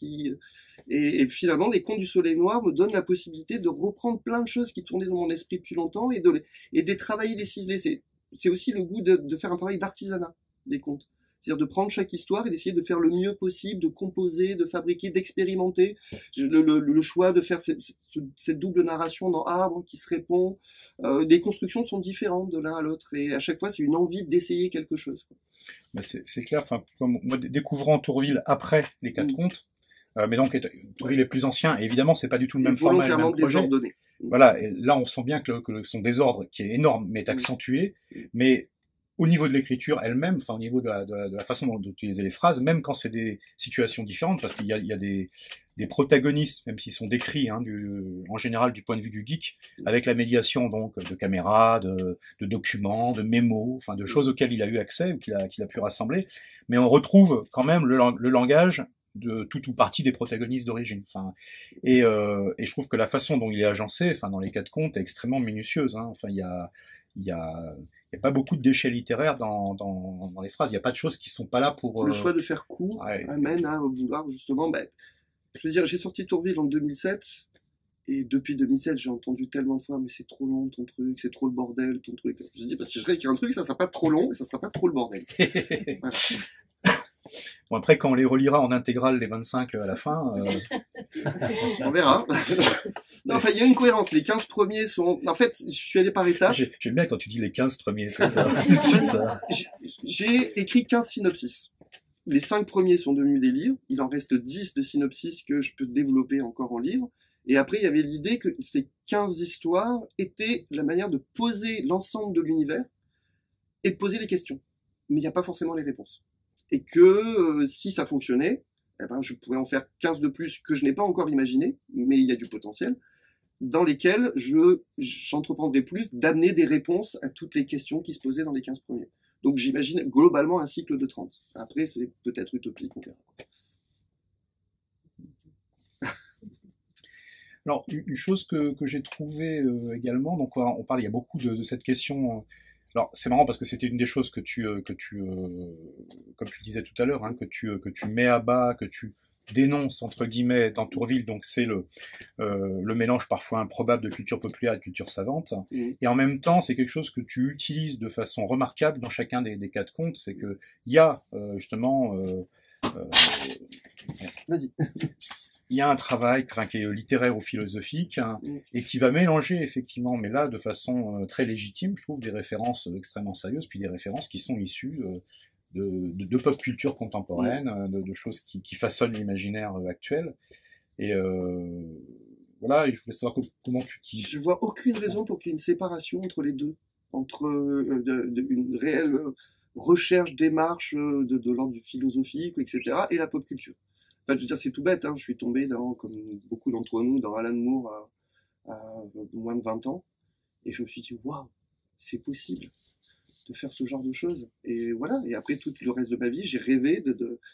et finalement, les Contes du Soleil Noir me donnent la possibilité de reprendre plein de choses qui tournaient dans mon esprit depuis longtemps et de les travailler, les ciseler. C'est aussi le goût de faire un travail d'artisanat, des contes. C'est-à-dire de prendre chaque histoire et d'essayer de faire le mieux possible, de composer, de fabriquer, d'expérimenter. Le choix de faire cette double narration dans Arbre qui se répond. Des constructions sont différentes de l'un à l'autre et à chaque fois c'est une envie d'essayer quelque chose, quoi. Bah c'est clair. Enfin, moi découvrant Tourville après les 4 contes, mais donc Tourville est plus ancien. Et évidemment, c'est pas du tout le même format, le même projet. Désordonné. Voilà. Et là, on sent bien que son désordre, qui est énorme, mais est accentué, mais au niveau de l'écriture elle-même, enfin au niveau de la façon d'utiliser les phrases, même quand c'est des situations différentes, parce qu'il y a des protagonistes, même s'ils sont décrits en général du point de vue du geek, avec la médiation donc de caméras, de documents, de mémos, enfin de choses auxquelles il a eu accès ou qu'il a pu rassembler, mais on retrouve quand même le langage de tout ou partie des protagonistes d'origine. Enfin, et je trouve que la façon dont il est agencé, enfin dans les 4 contes, est extrêmement minutieuse. Hein. Enfin, il y a pas beaucoup de déchets littéraires dans les phrases. Il n'y a pas de choses qui sont pas là pour. Le choix de faire court amène à vouloir justement. Je veux dire, j'ai sorti Tourville en 2007. Et depuis 2007, j'ai entendu tellement de fois, mais c'est trop long ton truc, c'est trop le bordel ton truc. Je me suis dit, parce que je réécris un truc, ça sera pas trop long et ça sera pas trop le bordel. Voilà. Bon, après, quand on les relira en intégrale, les 25 à la fin... On verra. Non, enfin, il y a une cohérence. Les 15 premiers sont... En fait, je suis allé par étapes. J'aime bien quand tu dis les 15 premiers. J'ai écrit 15 synopsis. Les 5 premiers sont devenus des livres. Il en reste 10 de synopsis que je peux développer encore en livre. Et après, il y avait l'idée que ces 15 histoires étaient la manière de poser l'ensemble de l'univers et de poser les questions. Mais il n'y a pas forcément les réponses. Et que si ça fonctionnait, eh ben, je pourrais en faire 15 de plus que je n'ai pas encore imaginé, mais il y a du potentiel, dans lesquels j'entreprendrai plus d'amener des réponses à toutes les questions qui se posaient dans les 15 premiers. Donc j'imagine globalement un cycle de 30. Après, c'est peut-être utopique, on verra. Alors, une chose que j'ai trouvée également, donc on parle, il y a beaucoup de cette question. Alors, c'est marrant parce que c'était une des choses que comme tu le disais tout à l'heure, hein, que tu mets à bas, que tu dénonces entre guillemets dans Tourville. Donc, c'est le mélange parfois improbable de culture populaire et de culture savante. Et en même temps, c'est quelque chose que tu utilises de façon remarquable dans chacun des cas de contes. C'est que il y a justement Vas-y. il y a un travail qui est littéraire ou philosophique hein, et qui va mélanger effectivement, mais là de façon très légitime, je trouve, des références extrêmement sérieuses, puis des références qui sont issues de pop culture contemporaine, de choses qui façonnent l'imaginaire actuel. Et voilà, et je voulais savoir comment tu... Je vois aucune raison pour qu'il y ait une séparation entre les deux, entre une réelle recherche, démarche de l'ordre du philosophique, etc., et la pop culture. Enfin, je veux dire, c'est tout bête, hein. Je suis tombé comme beaucoup d'entre nous, dans Alan Moore à moins de 20 ans, et je me suis dit, waouh, c'est possible de faire ce genre de choses. Et voilà, et après tout le reste de ma vie, j'ai rêvé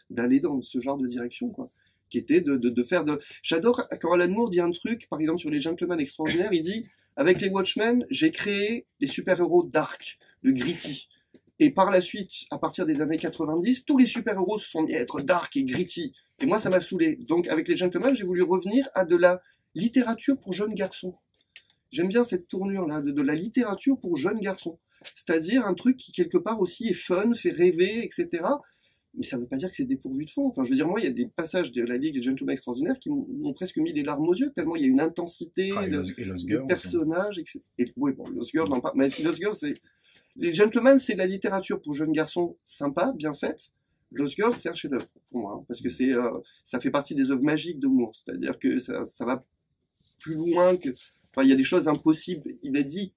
d'aller dans ce genre de direction, quoi. Qui était de faire de... J'adore quand Alan Moore dit un truc, par exemple sur les Gentlemen extraordinaires, il dit, avec les Watchmen, j'ai créé les super-héros dark, le gritty. Et par la suite, à partir des années 90, tous les super-héros se sont mis à être dark et gritty. Et moi, ça m'a saoulé. Donc, avec les Gentlemen, j'ai voulu revenir à de la littérature pour jeunes garçons. J'aime bien cette tournure-là, de la littérature pour jeunes garçons. C'est-à-dire un truc qui, quelque part, aussi est fun, fait rêver, etc. Mais ça ne veut pas dire que c'est dépourvu de fond. Enfin, je veux dire, moi, il y a des passages de la Ligue des Gentlemen extraordinaires qui m'ont presque mis les larmes aux yeux, tellement il y a une intensité de personnages, etc. Et, oui, bon, Lost Girl, non pas. Mais Lost Girl, c'est... Les Gentlemen, c'est de la littérature pour jeunes garçons sympa, bien faite. Lost Girl, c'est un chef-d'œuvre pour moi, hein, parce que ça fait partie des œuvres magiques de Moore. C'est-à-dire que ça va plus loin que... Enfin, il y a des choses impossibles. Il a dit,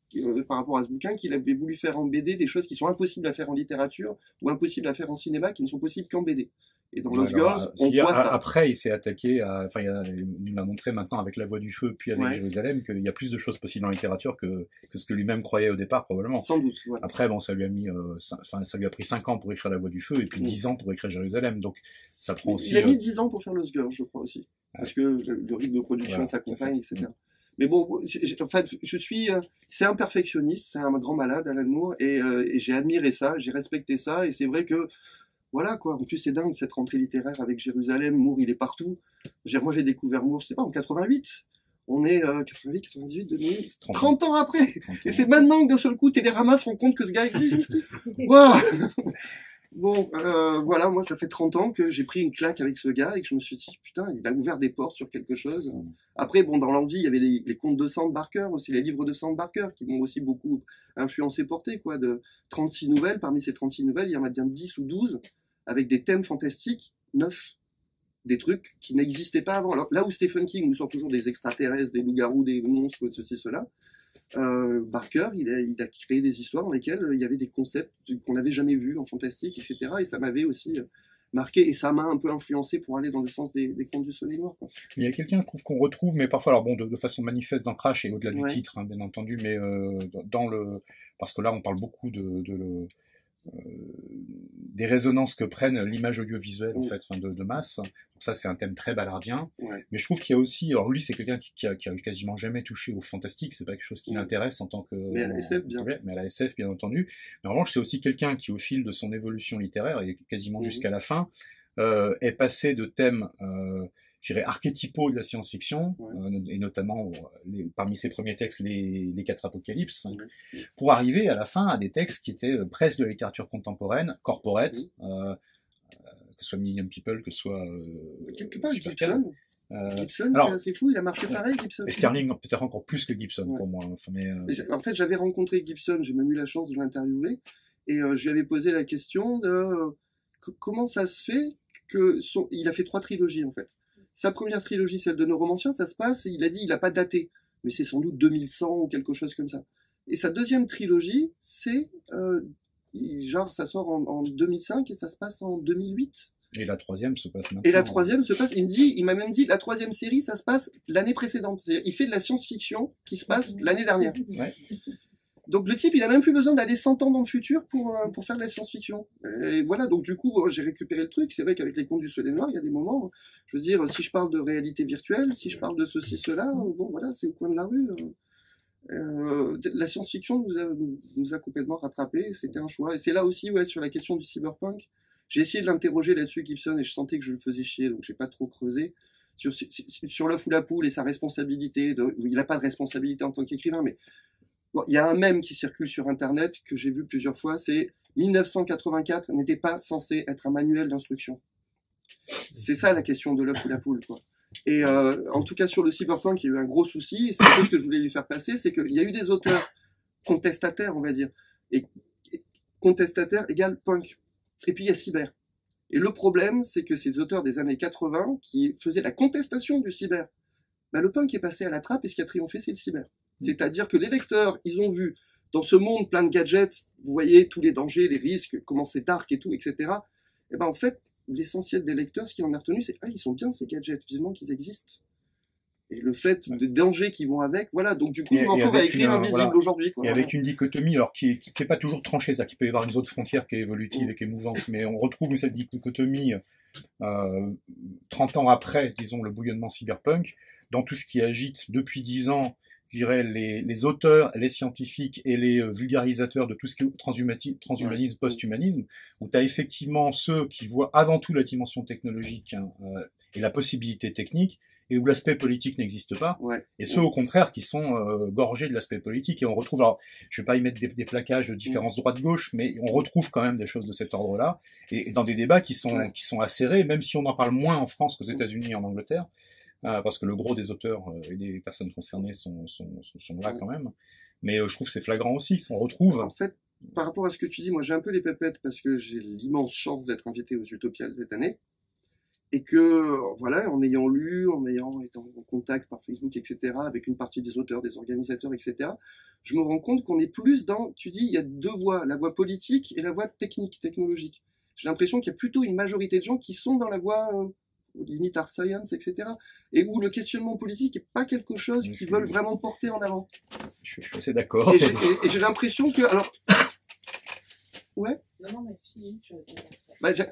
par rapport à ce bouquin, qu'il avait voulu faire en BD des choses qui sont impossibles à faire en littérature ou impossibles à faire en cinéma, qui ne sont possibles qu'en BD. Et dans Lost Girls, on voit ça. Après, il s'est attaqué à... Enfin, il m'a montré maintenant avec La Voix du Feu, puis avec Jérusalem, qu'il y a plus de choses possibles en littérature que ce que lui-même croyait au départ, probablement. Sans doute, voilà. Après, bon, ça lui a pris 5 ans pour écrire La Voix du Feu, et puis 10 ans pour écrire Jérusalem. Donc, ça prend aussi... Il a mis 10 ans pour faire Lost Girls, je crois aussi. Parce que le rythme de production de sa compagne, etc. Mais bon, en fait, c'est un perfectionniste, c'est un grand malade, Alan Moore, et j'ai admiré ça, j'ai respecté ça, et c'est vrai que, voilà, quoi. En plus, c'est dingue, cette rentrée littéraire avec Jérusalem, Moore, il est partout. Moi, j'ai découvert Moore, je sais pas, en 88. On est 88, 98, 2000, 30 ans après. 30 ans. Et c'est maintenant que d'un seul coup, Télérama se rend compte que ce gars existe. Waouh. Bon, voilà, moi, ça fait 30 ans que j'ai pris une claque avec ce gars et que je me suis dit, putain, il a ouvert des portes sur quelque chose. Après, bon, dans l'envie, il y avait les contes de Sam Barker aussi, les livres de Sam Barker qui m'ont aussi beaucoup influencé, porté, quoi, de 36 nouvelles. Parmi ces 36 nouvelles, il y en a bien 10 ou 12 avec des thèmes fantastiques, 9. Des trucs qui n'existaient pas avant. Alors, là où Stephen King nous sort toujours des extraterrestres, des loups-garous, des monstres, ceci, cela, Barker, il a créé des histoires dans lesquelles il y avait des concepts qu'on n'avait jamais vus en fantastique, etc. Et ça m'avait aussi marqué, et ça m'a un peu influencé pour aller dans le sens des contes du Soleil Noir, quoi. Il y a quelqu'un, je trouve, qu'on retrouve, mais parfois, alors bon, de façon manifeste dans Crash et au-delà du titre, hein, bien entendu, mais parce que là, on parle beaucoup des résonances que prennent l'image audiovisuelle en fait, de masse. Donc ça, c'est un thème très ballardien. Mais je trouve qu'il y a aussi, alors lui, c'est quelqu'un qui a quasiment jamais touché au fantastique. C'est pas quelque chose qui l'intéresse en tant que. Mais à la SF, bien. Mais à la SF, bien entendu. Mais en revanche, c'est aussi quelqu'un qui, au fil de son évolution littéraire et quasiment jusqu'à la fin, est passé de thèmes je dirais archétypaux de la science-fiction, et notamment parmi ses premiers textes, les 4 apocalypses, pour arriver à la fin à des textes qui étaient presque de la littérature contemporaine, corporate, que ce soit Million People, que ce soit quelque part Gibson. Gibson, c'est assez fou, il a marché pareil, Gibson. Et Sterling, peut-être encore plus que Gibson pour moi. Enfin, en fait, j'avais rencontré Gibson, j'ai même eu la chance de l'interviewer, et je lui avais posé la question de comment ça se fait il a fait 3 trilogies en fait. Sa première trilogie, celle de Neuromancien, ça se passe, il a dit, il n'a pas daté, mais c'est sans doute 2100 ou quelque chose comme ça. Et sa deuxième trilogie, c'est, genre, ça sort en 2005 et ça se passe en 2008. Et la troisième se passe maintenant. Et la troisième se passe, il m'a même dit, la troisième série, ça se passe l'année précédente. C'est-à-dire, il fait de la science-fiction qui se passe l'année dernière. Donc le type, il a même plus besoin d'aller 100 ans dans le futur pour faire de la science-fiction. Et voilà, donc du coup, j'ai récupéré le truc. C'est vrai qu'avec les Contes du Soleil Noir, il y a des moments, je veux dire, si je parle de réalité virtuelle, si je parle de ceci, cela, bon voilà, c'est au coin de la rue. La science-fiction nous a complètement rattrapés, c'était un choix. Et c'est là aussi, ouais, sur la question du cyberpunk, j'ai essayé de l'interroger là-dessus, Gibson, et je sentais que je le faisais chier, donc j'ai pas trop creusé. Sur l'œuf ou la poule et sa responsabilité, il n'a pas de responsabilité en tant qu'écrivain, mais bon, il y a un mème qui circule sur Internet que j'ai vu plusieurs fois, c'est 1984 n'était pas censé être un manuel d'instruction. C'est ça la question de l'œuf ou la poule, quoi. Et en tout cas sur le cyberpunk, il y a eu un gros souci, et c'est quelque chose que je voulais lui faire passer, c'est qu'il y a eu des auteurs contestataires, on va dire, et contestataire égale punk. Et puis il y a cyber. Et le problème, c'est que ces auteurs des années 80 qui faisaient la contestation du cyber, bah, le punk est passé à la trappe et ce qui a triomphé, c'est le cyber. C'est-à-dire que les lecteurs, ils ont vu dans ce monde plein de gadgets, vous voyez tous les dangers, les risques, comment c'est dark et tout, etc. Et ben en fait, l'essentiel des lecteurs, ce qu'il en a retenu, c'est ils sont bien ces gadgets, vivement qu'ils existent. Et le fait des dangers qui vont avec, voilà. Donc du coup, je m'en trouve à écrire Invisible voilà, aujourd'hui. Et avec une dichotomie, alors qui est pas toujours tranchée, ça, qui peut y avoir une autre frontière qui est évolutive et qui est mouvante, mais on retrouve cette dichotomie 30 ans après, disons, le bouillonnement cyberpunk, dans tout ce qui agite depuis 10 ans, je dirais, les auteurs, les scientifiques et les vulgarisateurs de tout ce qui est transhumanisme, post-humanisme, où tu as effectivement ceux qui voient avant tout la dimension technologique et la possibilité technique, et où l'aspect politique n'existe pas, et ceux au contraire qui sont gorgés de l'aspect politique, et on retrouve, alors je vais pas y mettre des plaquages de différence droite-gauche, mais on retrouve quand même des choses de cet ordre-là, et dans des débats qui sont acérés, même si on en parle moins en France qu'aux États-Unis et en Angleterre, parce que le gros des auteurs et des personnes concernées sont là quand même, mais je trouve que c'est flagrant aussi, on retrouve... En fait, par rapport à ce que tu dis, moi j'ai un peu les pépettes parce que j'ai l'immense chance d'être invité aux Utopiales cette année, et que, voilà, en ayant lu, en ayant été en contact par Facebook, etc., avec une partie des auteurs, des organisateurs, etc., je me rends compte qu'on est plus dans, tu dis, il y a deux voies, la voie politique et la voie technique, technologique. J'ai l'impression qu'il y a plutôt une majorité de gens qui sont dans la voie, limite art science, etc., et où le questionnement politique n'est pas quelque chose qu'ils veulent vraiment porter en avant. Je suis assez d'accord. Et j'ai l'impression que, alors... Ouais. Non, mais fini.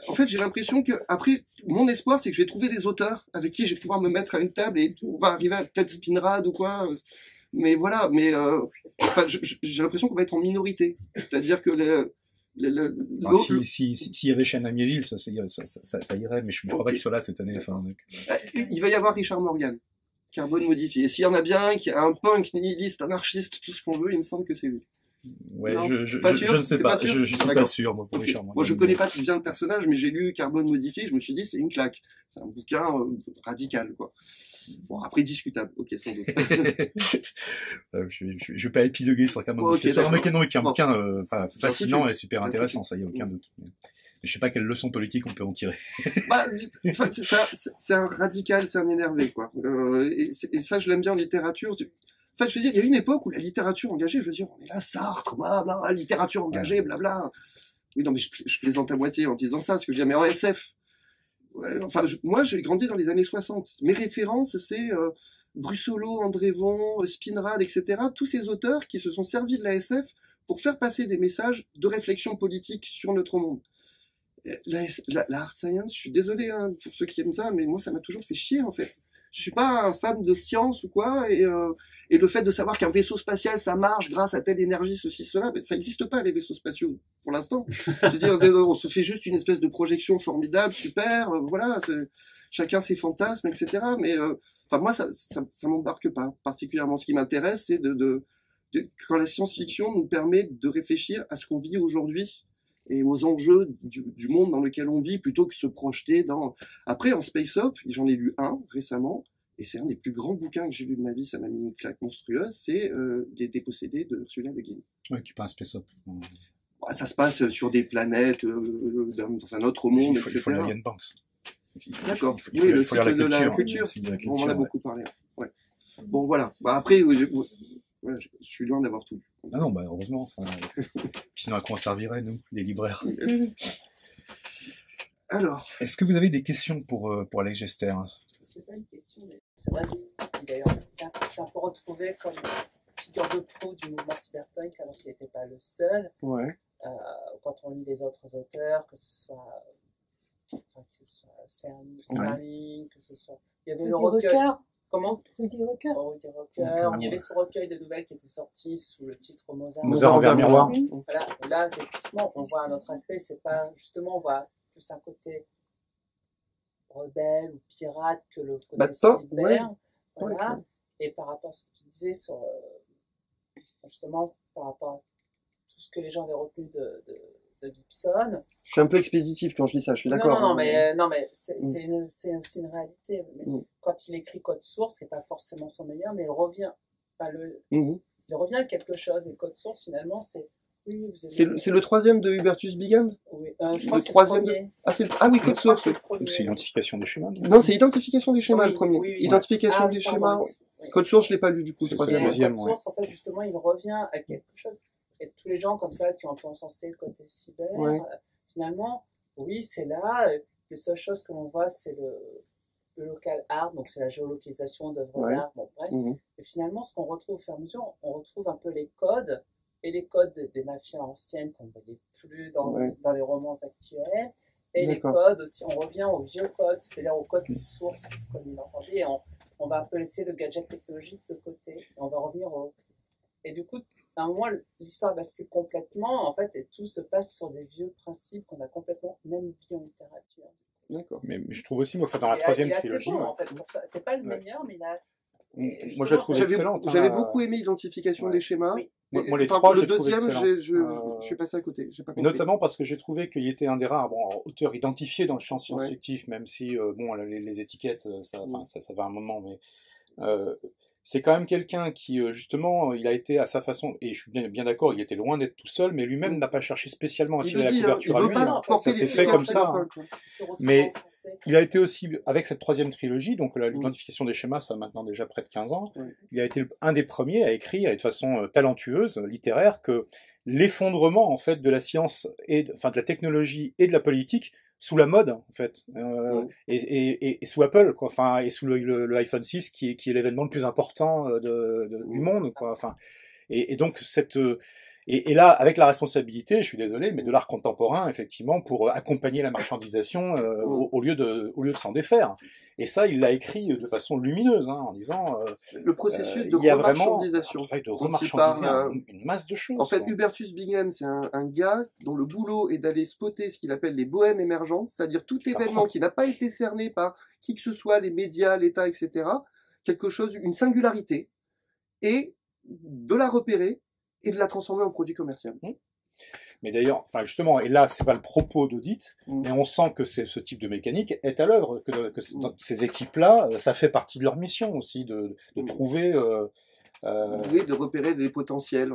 En fait, j'ai l'impression que, après, mon espoir, c'est que je vais trouver des auteurs avec qui je vais pouvoir me mettre à une table et on va arriver à peut-être Spinrad ou quoi. Mais voilà, mais j'ai l'impression qu'on va être en minorité. C'est-à-dire que s'il y avait Shane Amieville, ça irait, mais je ne crois pas qu'il soit là cette année. Enfin, il va y avoir Richard Morgan, Carbone modifié. Et s'il y en a bien, qui a un punk, nihiliste, anarchiste, tout ce qu'on veut, il me semble que c'est lui. Ouais, je ne sais pas, je suis pas sûr, moi, pour Richard Morgan. Moi, je connais pas bien le personnage, mais j'ai lu Carbone modifié, je me suis dit, c'est une claque. C'est un bouquin radical, quoi. Bon, après, discutable. Ok, sans doute. je vais pas épiloguer sur Carbone modifié. Non, mais qui est un bouquin, fascinant et super intéressant, ça, y a aucun doute. Mais je sais pas quelle leçon politique on peut en tirer. C'est un radical, c'est un énervé, quoi. Et ça, je l'aime bien en littérature. En fait, je veux dire, il y a une époque où la littérature engagée, je veux dire, on est là, Sartre, la littérature engagée, blabla. Oui, non, mais je plaisante à moitié en disant ça, parce que je dis, mais en SF, moi, j'ai grandi dans les années 60. Mes références, c'est Brussolo, Andrévon, Spinrad, etc. Tous ces auteurs qui se sont servis de la SF pour faire passer des messages de réflexion politique sur notre monde. La hard science, je suis désolé pour ceux qui aiment ça, mais moi, ça m'a toujours fait chier, en fait. Je suis pas un fan de science ou quoi, et le fait de savoir qu'un vaisseau spatial, ça marche grâce à telle énergie, ceci, cela, mais ça n'existe pas, les vaisseaux spatiaux, pour l'instant. Je veux dire, on se fait juste une espèce de projection formidable, super, voilà, chacun ses fantasmes, etc. Mais, moi, ça m'embarque pas particulièrement. Ce qui m'intéresse, c'est quand la science-fiction nous permet de réfléchir à ce qu'on vit aujourd'hui, et aux enjeux du monde dans lequel on vit, plutôt que se projeter dans... Après, en Space Up, j'en ai lu un récemment, et c'est un des plus grands bouquins que j'ai lu de ma vie, ça m'a mis une claque monstrueuse, c'est Les Dépossédés de Ursula Le Guin. Ouais, qui est pas un Space Up. Ça se passe sur des planètes, dans un autre monde, etc. Il faut lire Ian Banks. D'accord, oui, le cycle de la culture, on en a beaucoup parlé. Ouais. Bon, voilà. Après, voilà, je suis loin d'avoir tout. Ah non, heureusement. Sinon, à quoi on servirait, nous, les libraires? Yes. Alors. Est-ce que vous avez des questions pour Alex Gester? C'est pas une question, mais c'est vrai. D'ailleurs, ça peut retrouver comme figure de proue du mouvement cyberpunk, alors qu'il n'était pas le seul. Ouais. Quand on lit les autres auteurs, que ce soit Sterling, que ce soit... Il y avait le recueil... Comment Rudy Rucker. Rudy Rucker. Il y avait ce recueil de nouvelles qui était sorti sous le titre Mozart. Mozart envers miroir. Voilà. Et là, effectivement, on voit un autre aspect. C'est pas justement, on voit plus un côté rebelle ou pirate que le côté cyber. Ouais. Voilà. Et par rapport à ce que tu disais sur justement par rapport à tout ce que les gens avaient retenu de Gibson. Je suis un peu expéditif quand je dis ça, je suis d'accord. Non, mais c'est une réalité. Mais quand il écrit Code Source, c'est pas forcément son meilleur, mais il revient. Il revient à quelque chose. Et Code Source, finalement, c'est... Oui, c'est le troisième de Hubertus Bigand. Oui, je crois que c'est troisième le premier. Ah oui, Code Source. C'est identification des schémas. Non, c'est identification des schémas, le premier. Oui, Identification des schémas. Code Source, je l'ai pas lu du coup, le troisième. Code Source, en fait, justement, il revient à quelque chose. Et tous les gens comme ça qui ont un peu encensé le côté cyber, finalement, oui, c'est là. Les seules choses que l'on voit, c'est le local art, donc c'est la géolocalisation d'œuvres d'art. Bon, bref. Et finalement, ce qu'on retrouve au fur et à mesure, on retrouve un peu les codes, et les codes des mafias anciennes qu'on ne voyait plus dans les romans actuels. Et les codes aussi, on revient aux vieux codes, c'est-à-dire aux codes sources, comme il entendait, et on va un peu laisser le gadget technologique de côté, et on va revenir au... Et du coup, à un moment, l'histoire bascule complètement, en fait, et tout se passe sur des vieux principes qu'on a complètement même oubliés en littérature. D'accord. Mais je trouve aussi, moi, dans la troisième trilogie... C'est bon, en fait, pour ça. C'est pas le meilleur, mais il a... Moi, je la trouve excellente. J'avais beaucoup aimé Identification des schémas. Oui. Moi, les trois, le deuxième, je suis passé à côté. J'ai pas compris. Notamment parce que j'ai trouvé qu'il était un des rares auteurs identifiés dans le champ science-fictif, même si les étiquettes, ça va un moment, mais c'est quand même quelqu'un qui, justement, il a été à sa façon, et je suis bien d'accord, il était loin d'être tout seul, mais lui-même n'a pas cherché spécialement à tirer la couverture à lui. Ça s'est fait comme ça. Mais il a été aussi, avec cette troisième trilogie, donc l'identification des schémas, ça a maintenant déjà près de 15 ans, il a été un des premiers à écrire, de façon talentueuse, littéraire, que l'effondrement, en fait, de la science, de la technologie et de la politique, sous la mode en fait et sous Apple quoi, enfin et sous le iPhone 6 qui est l'événement le plus important du monde quoi, enfin et donc et là avec la responsabilité, je suis désolé, mais de l'art contemporain effectivement pour accompagner la marchandisation au lieu de s'en défaire. Et ça, il l'a écrit de façon lumineuse, en disant le processus de remarchandisation. De remarchandiser une masse de choses. En fait, Hubertus Bingen, c'est un gars dont le boulot est d'aller spotter ce qu'il appelle les bohèmes émergentes, c'est-à-dire tout événement qui n'a pas été cerné par qui que ce soit, les médias, l'État, etc. Quelque chose, une singularité, et de la repérer et de la transformer en produit commercial. Mais d'ailleurs, enfin justement, et là, c'est pas le propos d'Audit, mais on sent que ce type de mécanique est à l'œuvre, que dans ces équipes-là, ça fait partie de leur mission aussi, de trouver... oui, de repérer des potentiels.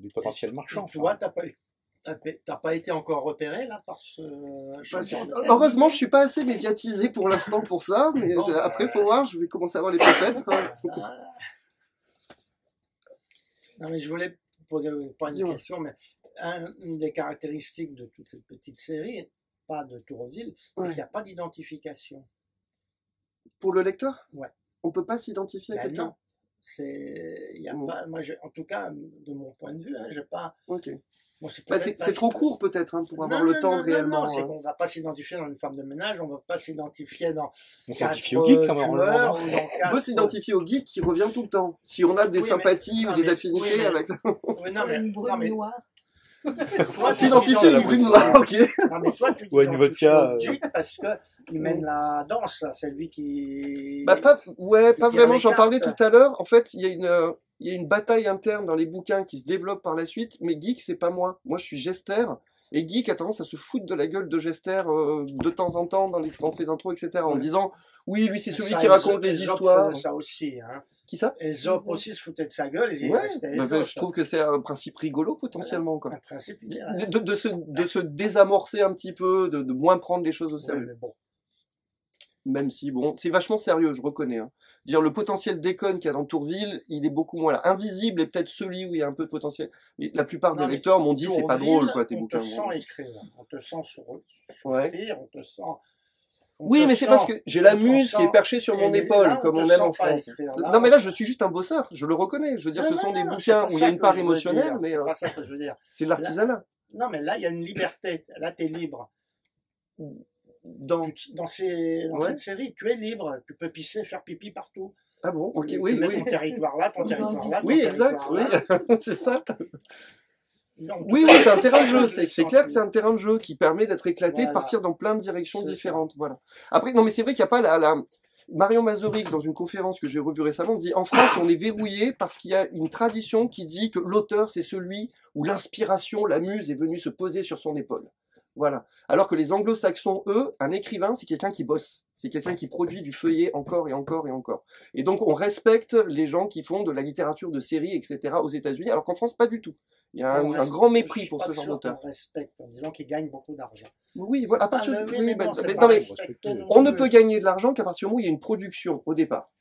Du potentiel marchand. Tu vois, t'as pas été encore repéré, là, par ce... Heureusement, je suis pas assez médiatisé pour l'instant pour ça, mais après, faut voir, je vais commencer à avoir les pépettes. Non, mais je voulais poser pas une question, mais une des caractéristiques de toute cette petite série, pas de Touroville, c'est qu'il n'y a pas d'identification. Pour le lecteur ? Ouais. On peut pas s'identifier à quelqu'un ? Non. Pas, moi, en tout cas, de mon point de vue, j'ai pas... Ok. Bon, c'est trop court peut-être pour avoir le temps réellement. Non, c'est qu'on ne va pas s'identifier dans une femme de ménage, on ne va pas s'identifier dans... On s'identifie au geek, on peut s'identifier au geek qui revient tout le temps. Si on a des sympathies ou des affinités avec... Une brume noire. S'identifier à une brume noire, ok. Non, mais toi, tu t'identifies au geek parce qu'il mène la danse, c'est lui qui... pas vraiment, j'en parlais tout à l'heure. En fait, il y a une bataille interne dans les bouquins qui se développe par la suite, mais Geek, c'est pas moi. Moi, je suis Gester, et Geek a tendance à se foutre de la gueule de Gester de temps en temps dans ses intros, etc. En disant, oui, lui, c'est celui qui raconte les histoires. Ça aussi, hein. Qui ça? Aesop aussi se foutait de sa gueule. Je trouve que c'est un principe rigolo, potentiellement. Quoi. Un principe de se désamorcer un petit peu, de moins prendre les choses au sérieux. Mais bon. Même si, bon, c'est vachement sérieux, je reconnais. Dire le potentiel déconne qu'il y a dans Tourville, il est beaucoup moins là. Invisible est peut-être celui où il y a un peu de potentiel. Mais la plupart des lecteurs m'ont dit c'est pas drôle, quoi, tes bouquins. On te sent écrire, on te sent sourire, on te sent Oui, mais c'est parce que j'ai la muse qui est perchée sur mon épaule, comme on aime en France. Non, mais là, je suis juste un bosseur, je le reconnais. Je veux dire, ce sont des bouquins où il y a une part émotionnelle, mais c'est pas ça que je veux dire. C'est l'artisanat. Non, mais là, il y a une liberté. Là, tu es libre. Dans cette série, tu es libre. Tu peux pisser, faire pipi partout. Ah bon, ok, Tu oui, mets oui. ton territoire là, ton territoire là. Oui, exact, oui, c'est ça. Donc, Oui, oui, c'est un terrain de jeu. C'est clair que c'est un terrain de jeu qui permet d'être éclaté, de partir dans plein de directions différentes. Voilà. Après, non, mais c'est vrai qu'il n'y a pas Marion Mazoric, dans une conférence que j'ai revue récemment, dit en France, on est verrouillé parce qu'il y a une tradition qui dit que l'auteur, c'est celui où l'inspiration, la muse est venue se poser sur son épaule. Voilà. Alors que les anglo-saxons, eux, un écrivain, c'est quelqu'un qui bosse. C'est quelqu'un qui produit du feuillet encore et encore et encore. Et donc, on respecte les gens qui font de la littérature de série, etc. aux États-Unis, alors qu'en France, pas du tout. Il y a un grand mépris pour ce genre d'auteur. On respecte en disant qu'ils gagnent beaucoup d'argent. Oui, voilà. À partir on on ne peut gagner de l'argent qu'à partir du moment où il y a une production au départ.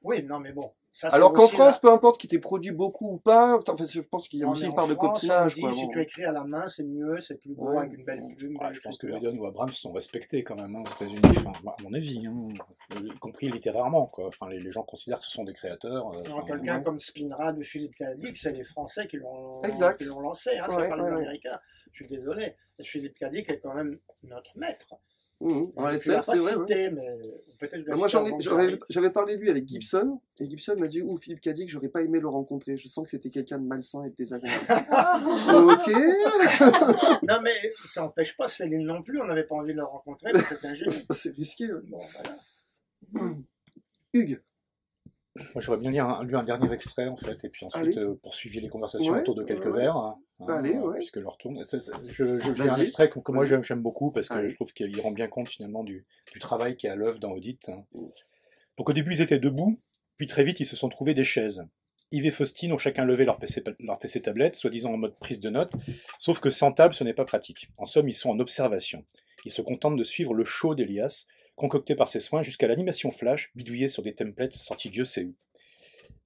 Oui, non, mais bon. Ça, alors qu'en France, peu importe qu'il t'ait produit beaucoup ou pas, enfin, je pense qu'il y a aussi une part de copinage. Si tu écris à la main, c'est mieux, c'est plus beau, avec une belle plume. Je pense que Whedon ou Abrams sont respectés quand même aux États-Unis, enfin, à mon avis, y compris littérairement, quoi. Enfin, les gens considèrent que ce sont des créateurs. Quelqu'un comme Spinrad ou Philippe Cadic, c'est les Français qui l'ont lancé, c'est pas les Américains. Je suis désolé. Philippe Cadic est quand même notre maître. C'est vrai. Mais peut-être moi, j'avais parlé de lui avec Gibson, et Gibson m'a dit, Philippe Cadic, j'aurais pas aimé le rencontrer. Je sens que c'était quelqu'un de malsain et de désagréable. Ok. Non, mais ça n'empêche pas Céline non plus, on n'avait pas envie de le rencontrer, mais c'est un génie. Ça, c'est risqué. Bon, voilà. Hugues. Moi, j'aurais bien lu un dernier extrait, en fait, et puis ensuite poursuivi les conversations autour de quelques verres. Puisque leur tourne. J'ai un extrait que moi j'aime beaucoup parce que je trouve qu'il rend bien compte finalement du travail qui est à l'œuvre dans Audit. Donc au début ils étaient debout, puis très vite ils se sont trouvés des chaises. Yves et Faustine ont chacun levé leur PC tablette, soi-disant en mode prise de notes, sauf que sans table ce n'est pas pratique. En somme ils sont en observation. Ils se contentent de suivre le show d'Elias, concocté par ses soins jusqu'à l'animation flash, bidouillée sur des templates sortis Dieu sait où.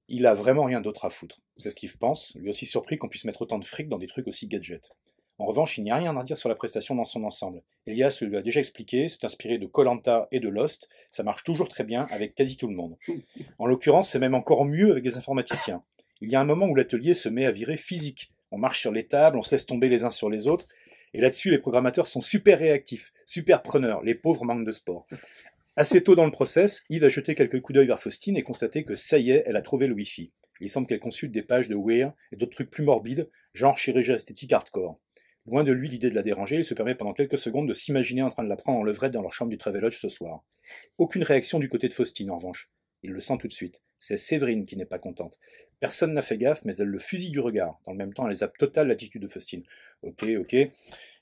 Il a vraiment rien d'autre à foutre. C'est ce qu'Yves pense, lui aussi surpris qu'on puisse mettre autant de fric dans des trucs aussi gadgets. En revanche, il n'y a rien à dire sur la prestation dans son ensemble. Elias lui a déjà expliqué, c'est inspiré de Koh-Lanta et de Lost, ça marche toujours très bien avec quasi tout le monde. En l'occurrence, c'est même encore mieux avec les informaticiens. Il y a un moment où l'atelier se met à virer physique. On marche sur les tables, on se laisse tomber les uns sur les autres, et là-dessus, les programmateurs sont super réactifs, super preneurs, les pauvres manquent de sport. Assez tôt dans le process, Yves a jeté quelques coups d'œil vers Faustine et constaté que ça y est, elle a trouvé le Wi-Fi. Il semble qu'elle consulte des pages de Weir et d'autres trucs plus morbides, genre chirurgie esthétique hardcore. Loin de lui l'idée de la déranger, il se permet pendant quelques secondes de s'imaginer en train de la prendre en levrette dans leur chambre du Travelodge ce soir. Aucune réaction du côté de Faustine en revanche. Il le sent tout de suite. C'est Séverine qui n'est pas contente. Personne n'a fait gaffe, mais elle le fusille du regard. Dans le même temps, elle zappe totale l'attitude de Faustine. Ok.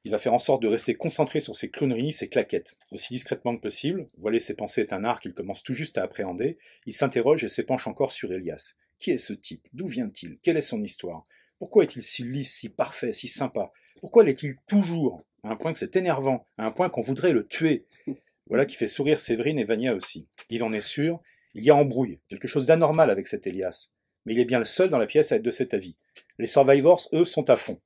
Il va faire en sorte de rester concentré sur ses clowneries, ses claquettes. Aussi discrètement que possible, voiler ses pensées est un art qu'il commence tout juste à appréhender, il s'interroge et s'épanche encore sur Elias. Qui est ce type? D'où vient-il? Quelle est son histoire? Pourquoi est-il si lisse, si parfait, si sympa? Pourquoi l'est-il toujours? À un point que c'est énervant, à un point qu'on voudrait le tuer. Voilà qui fait sourire Séverine et Vania aussi. Yves en est sûr, il y a embrouille, quelque chose d'anormal avec cet Elias. Mais il est bien le seul dans la pièce à être de cet avis. Les Survivors, eux, sont à fond.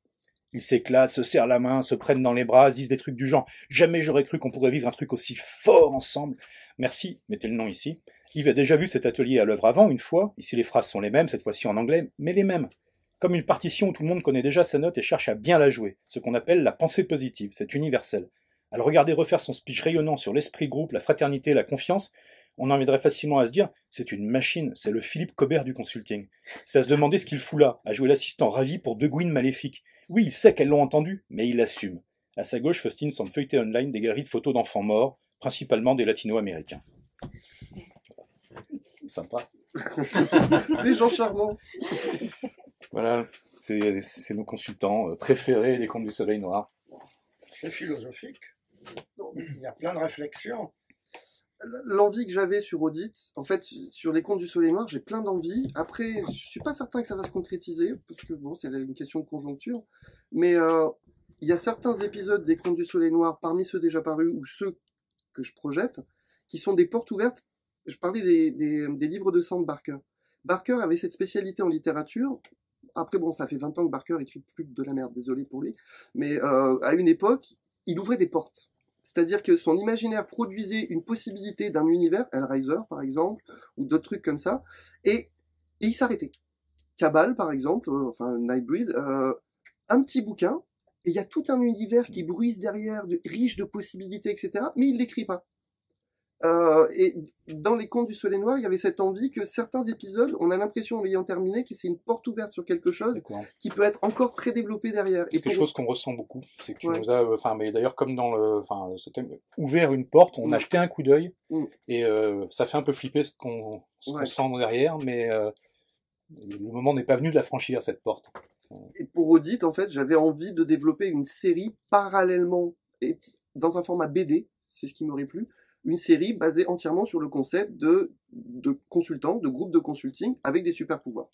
Ils s'éclatent, se serrent la main, se prennent dans les bras, disent des trucs du genre « Jamais j'aurais cru qu'on pourrait vivre un truc aussi fort ensemble !» Merci, mettez le nom ici. Yves a déjà vu cet atelier à l'œuvre avant, une fois. Ici, les phrases sont les mêmes, cette fois-ci en anglais, mais les mêmes. Comme une partition où tout le monde connaît déjà sa note et cherche à bien la jouer. Ce qu'on appelle la pensée positive, c'est universel. À le regarder refaire son speech rayonnant sur l'esprit groupe, la fraternité, la confiance, on en viendrait facilement à se dire « C'est une machine, c'est le Philippe Cobert du consulting. » C'est à se demander ce qu'il fout là, à jouer l'assistant ravi pour deux gouines maléfiques. Oui, il sait qu'elles l'ont entendu, mais il l'assume. À sa gauche, Faustine semble feuilleter online des galeries de photos d'enfants morts, principalement des latino-américains. Sympa. Des gens charmants. Voilà, c'est nos consultants préférés des Contes du Soleil Noir. C'est philosophique. Il y a plein de réflexions. L'envie que j'avais sur Audit, en fait, sur les Contes du Soleil Noir, j'ai plein d'envie. Après, je suis pas certain que ça va se concrétiser, parce que bon, c'est une question de conjoncture. Mais il y a certains épisodes des Contes du Soleil Noir, parmi ceux déjà parus ou ceux que je projette, qui sont des portes ouvertes. Je parlais des livres de Sam Barker. Barker avait cette spécialité en littérature. Après, bon, ça fait 20 ans que Barker écrit plus que de la merde, désolé pour lui. Mais à une époque, il ouvrait des portes. C'est-à-dire que son imaginaire produisait une possibilité d'un univers, Hellraiser par exemple, ou d'autres trucs comme ça, et il s'arrêtait. Cabal par exemple, enfin Nightbreed, un petit bouquin, et il y a tout un univers qui bruise derrière, riche de possibilités, etc., mais il l'écrit pas. Et dans les Contes du Soleil Noir, il y avait cette envie que certains épisodes, on a l'impression en l'ayant terminé, que c'est une porte ouverte sur quelque chose qui peut être encore très développé derrière. C'est quelque chose qu'on ressent beaucoup. C'est que tu nous as, enfin, mais d'ailleurs comme dans ce thème, ouvert une porte, on a jeté un coup d'œil et ça fait un peu flipper ce qu'on sent derrière, mais le moment n'est pas venu de la franchir cette porte. Et pour Audit, en fait, j'avais envie de développer une série parallèlement et dans un format BD, c'est ce qui m'aurait plu. Une série basée entièrement sur le concept de consultants, de groupes de consulting avec des super pouvoirs.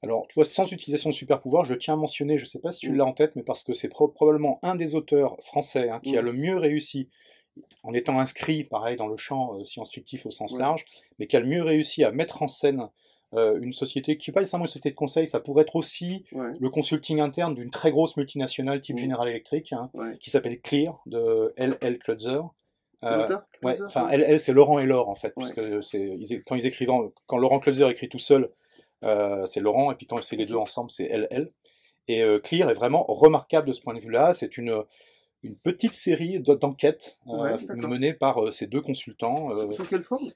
Alors, tu vois, sans utilisation de super pouvoirs, je tiens à mentionner, je ne sais pas si tu l'as en tête, mais parce que c'est probablement un des auteurs français qui a le mieux réussi, en étant inscrit, pareil, dans le champ science-fictif au sens large, mais qui a le mieux réussi à mettre en scène une société qui n'est pas nécessairement une société de conseil, ça pourrait être aussi le consulting interne d'une très grosse multinationale type General Electric, qui s'appelle Clear, de L.L. Klutzer. Enfin, c'est Laurent et Laure en fait, puisque quand Laurent Klutzer écrit tout seul, c'est Laurent, et puis quand c'est les deux ensemble, c'est LL. Et Clear est vraiment remarquable de ce point de vue-là. C'est une petite série d'enquêtes menée par ces deux consultants. Sous quelle forme?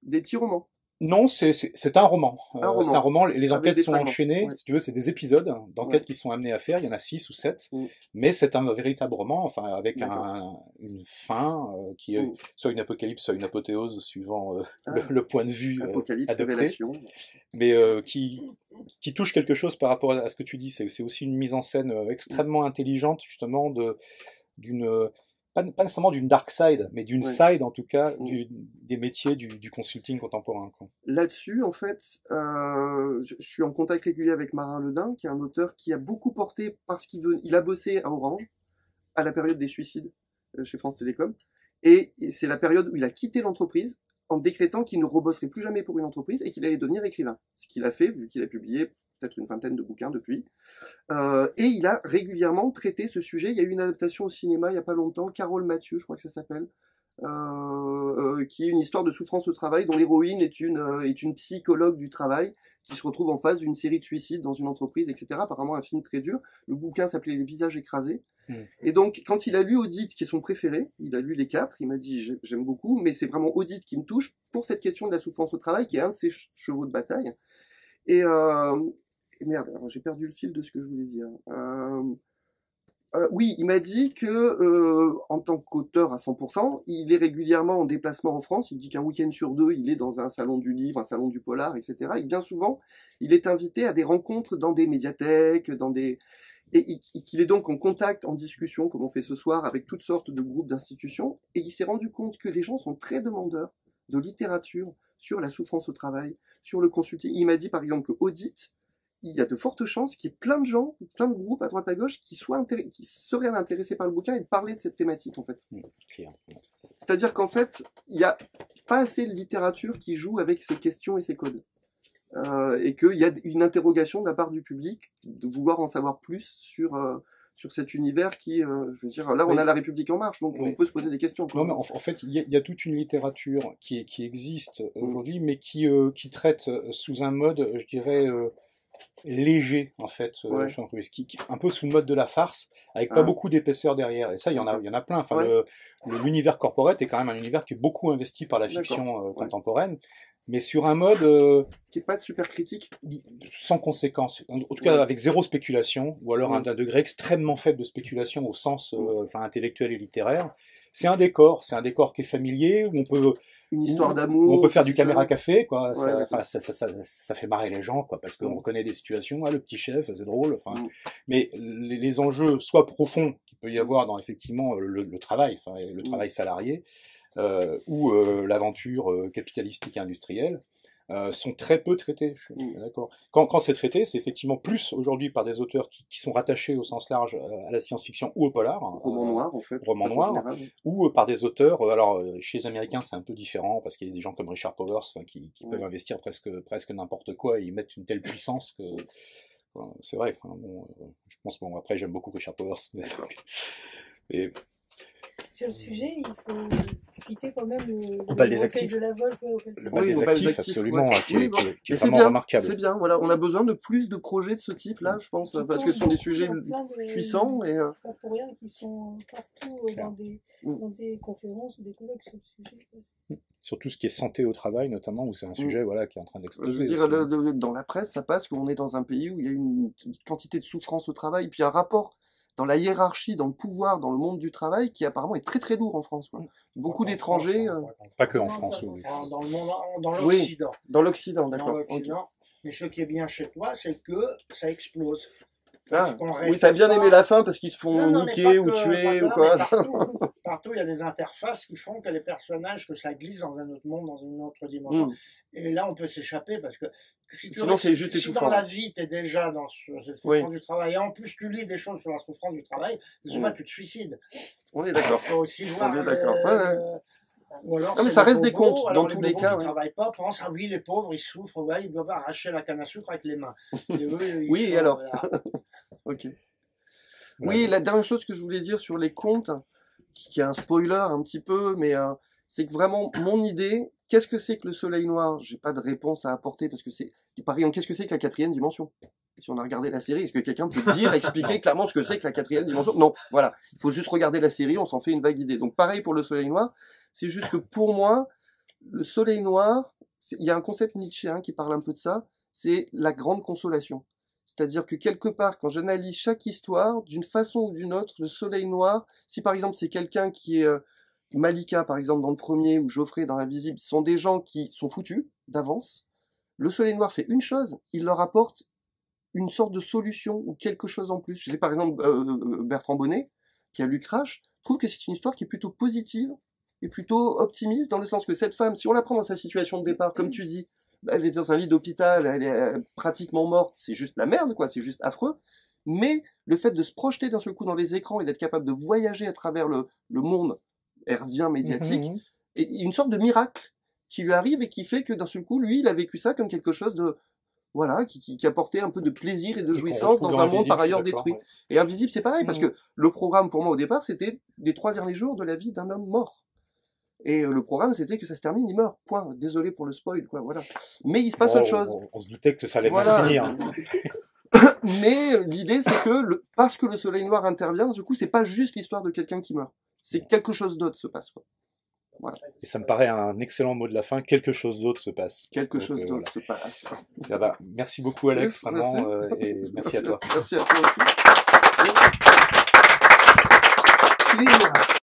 Des petits romans? Non, c'est un roman. C'est un roman. Les enquêtes sont enchaînées. Si tu veux, c'est des épisodes d'enquêtes qui sont amenés à faire. Il y en a 6 ou 7. Mais c'est un véritable roman, enfin, avec une fin qui est soit une apocalypse, soit une apothéose, suivant le point de vue apocalypse, adopté. Révélation. Mais qui touche quelque chose par rapport à ce que tu dis. C'est aussi une mise en scène extrêmement intelligente, justement, pas nécessairement d'une dark side, mais d'une side en tout cas des métiers du consulting contemporain. Là-dessus, en fait, je suis en contact régulier avec Marin Ledin, qui est un auteur qui a beaucoup porté parce qu'il a bossé à Orange à la période des suicides chez France Télécom, et c'est la période où il a quitté l'entreprise en décrétant qu'il ne rebosserait plus jamais pour une entreprise et qu'il allait devenir écrivain. Ce qu'il a fait, vu qu'il a publié peut-être une vingtaine de bouquins depuis. Et il a régulièrement traité ce sujet. Il y a eu une adaptation au cinéma il n'y a pas longtemps, Carole Mathieu, je crois que ça s'appelle, qui est une histoire de souffrance au travail, dont l'héroïne est une psychologue du travail qui se retrouve en face d'une série de suicides dans une entreprise, etc. Apparemment un film très dur. Le bouquin s'appelait Les visages écrasés. Et donc, quand il a lu Audit, qui est son préféré, il a lu les 4, il m'a dit j'aime beaucoup, mais c'est vraiment Audit qui me touche pour cette question de la souffrance au travail, qui est un de ses chevaux de bataille. Et merde, alors j'ai perdu le fil de ce que je voulais dire. Oui, il m'a dit que en tant qu'auteur à 100%, il est régulièrement en déplacement en France. Il dit qu'un week-end sur 2, il est dans un salon du livre, un salon du polar, etc. Et bien souvent, il est invité à des rencontres dans des médiathèques, et qu'il est donc en contact, en discussion, comme on fait ce soir, avec toutes sortes de groupes d'institutions. Et il s'est rendu compte que les gens sont très demandeurs de littérature sur la souffrance au travail, sur le consulting. Il m'a dit par exemple que Audit, il y a de fortes chances qu'il y ait plein de gens, plein de groupes à droite à gauche qui seraient intéressés par le bouquin et de parler de cette thématique en fait. C'est-à-dire qu'en fait, il n'y a pas assez de littérature qui joue avec ces questions et ces codes. Et qu'il y a une interrogation de la part du public de vouloir en savoir plus sur cet univers qui, je veux dire, là on a La République en marche, donc on peut se poser des questions. Non, mais en fait, il y a toute une littérature qui existe aujourd'hui, mais qui traite sous un mode, je dirais, léger, en fait, un peu sous le mode de la farce, avec pas beaucoup d'épaisseur derrière. Et ça, il y en a plein. Enfin, l'univers corporate est quand même un univers qui est beaucoup investi par la fiction contemporaine, mais sur un mode qui est pas super critique, sans conséquence, en tout cas avec zéro spéculation, ou alors un degré extrêmement faible de spéculation au sens intellectuel et littéraire. C'est un décor qui est familier, où on peut une histoire d'amour, on peut faire du caméra café, quoi. Ça fait marrer les gens, quoi, parce qu'on reconnaît des situations. Le petit chef, c'est drôle. Mais les enjeux, soit profonds qu'il peut y avoir dans effectivement le travail, le travail salarié, ou l'aventure capitalistique et industrielle, sont très peu traités. Je suis d'accord. Quand c'est traité, c'est effectivement plus aujourd'hui par des auteurs qui sont rattachés au sens large à la science-fiction ou au polar. Roman noir, en fait. Roman noir. Ou par des auteurs. Alors, chez les Américains, c'est un peu différent parce qu'il y a des gens comme Richard Powers qui peuvent investir presque n'importe quoi et ils mettent une telle puissance que. C'est vrai. Je pense, après, j'aime beaucoup Richard Powers. Mais Sur le sujet, il faut citer quand même le bal des recueil actifs. de la Volte. Le bal des actifs, absolument, qui est Mais c'est vraiment bien, remarquable. c'est bien. Voilà, on a besoin de plus de projets de ce type-là, je pense, parce que ce sont des sujets puissants. Et c'est pas pour rien qu'ils sont partout dans des conférences ou des colloques sur le sujet. Sur tout ce qui est santé au travail, notamment, où c'est un sujet voilà, qui est en train je d'exploser. veux dire, dans la presse, ça passe qu'on est dans un pays où il y a une quantité de souffrance au travail, puis un rapport dans la hiérarchie, dans le pouvoir, dans le monde du travail, qui apparemment est très très lourd en France. Quoi. Beaucoup d'étrangers... Pas que en France, oui. Dans le monde, dans l'Occident. Oui, dans l'Occident, d'accord. Dans l'Occident. Mais ce qui est bien chez toi, c'est que ça explose. Ah, oui, t'as bien aimé la fin parce qu'ils se font niquer ou tuer ou quoi. Partout, il y a des interfaces qui font que les personnages, que ça glisse dans un autre monde, dans une autre dimension. Et là, on peut s'échapper parce que si tu sinon, c'est juste si étouffant. dans la vie, tu es déjà dans cette souffrance du travail, et en plus, tu lis des choses sur la souffrance du travail, pas, tu te suicides. On est d'accord. Il faut aussi voir. On est d'accord. Ou alors, non, mais ça reste des bobos, comptes, alors dans tous les cas. Ils ne travaillent pas, pensent, ah oui, les pauvres, ils souffrent, ouais, ils doivent arracher la canne à sucre avec les mains. Et eux, oui, font, alors. Voilà. Ok. Oui, la dernière chose que je voulais dire sur les comptes, qui est un spoiler un petit peu, mais c'est que vraiment, mon idée, qu'est-ce que c'est que le soleil noir? J'ai pas de réponse à apporter, parce que c'est, par exemple, qu'est-ce que c'est que la quatrième dimension? Si on a regardé la série, est-ce que quelqu'un peut dire, expliquer clairement ce que c'est que la quatrième dimension? Non, voilà. Il faut juste regarder la série, on s'en fait une vague idée. Donc pareil pour le soleil noir, c'est juste que pour moi, le soleil noir, il y a un concept nietzschéen qui parle un peu de ça, c'est la grande consolation. C'est-à-dire que quelque part, quand j'analyse chaque histoire, d'une façon ou d'une autre, le soleil noir, si par exemple c'est quelqu'un qui est Malika, par exemple, dans le premier, ou Geoffrey dans Invisible, sont des gens qui sont foutus d'avance, le soleil noir fait une chose, il leur apporte une sorte de solution ou quelque chose en plus. Je sais par exemple, Bertrand Bonnet, qui a lu Crash, trouve que c'est une histoire qui est plutôt positive et plutôt optimiste, dans le sens que cette femme, si on la prend dans sa situation de départ, comme tu dis, elle est dans un lit d'hôpital, elle est pratiquement morte, c'est juste la merde, quoi, c'est juste affreux. Mais le fait de se projeter d'un seul coup dans les écrans et d'être capable de voyager à travers le monde hertzien médiatique, et une sorte de miracle qui lui arrive et qui fait que d'un seul coup, lui, il a vécu ça comme quelque chose de, voilà, qui apportait un peu de plaisir et de jouissance dans un monde par ailleurs détruit. Ouais. Et Invisible, c'est pareil, parce que le programme pour moi au départ, c'était les 3 derniers jours de la vie d'un homme mort. Et le programme, c'était que ça se termine, il meurt. Point. Désolé pour le spoil, quoi. Voilà. Mais il se passe autre chose. On se doutait que ça allait bien finir. Mais l'idée, c'est que parce que le soleil noir intervient, du coup, c'est pas juste l'histoire de quelqu'un qui meurt. C'est quelque chose d'autre se passe, quoi. Voilà. Et ça me paraît un excellent mot de la fin. Quelque chose d'autre se passe. Quelque chose d'autre se passe. Ah bah, merci beaucoup, Alex. Yes, vraiment, et merci à toi. Merci à toi aussi. Yes.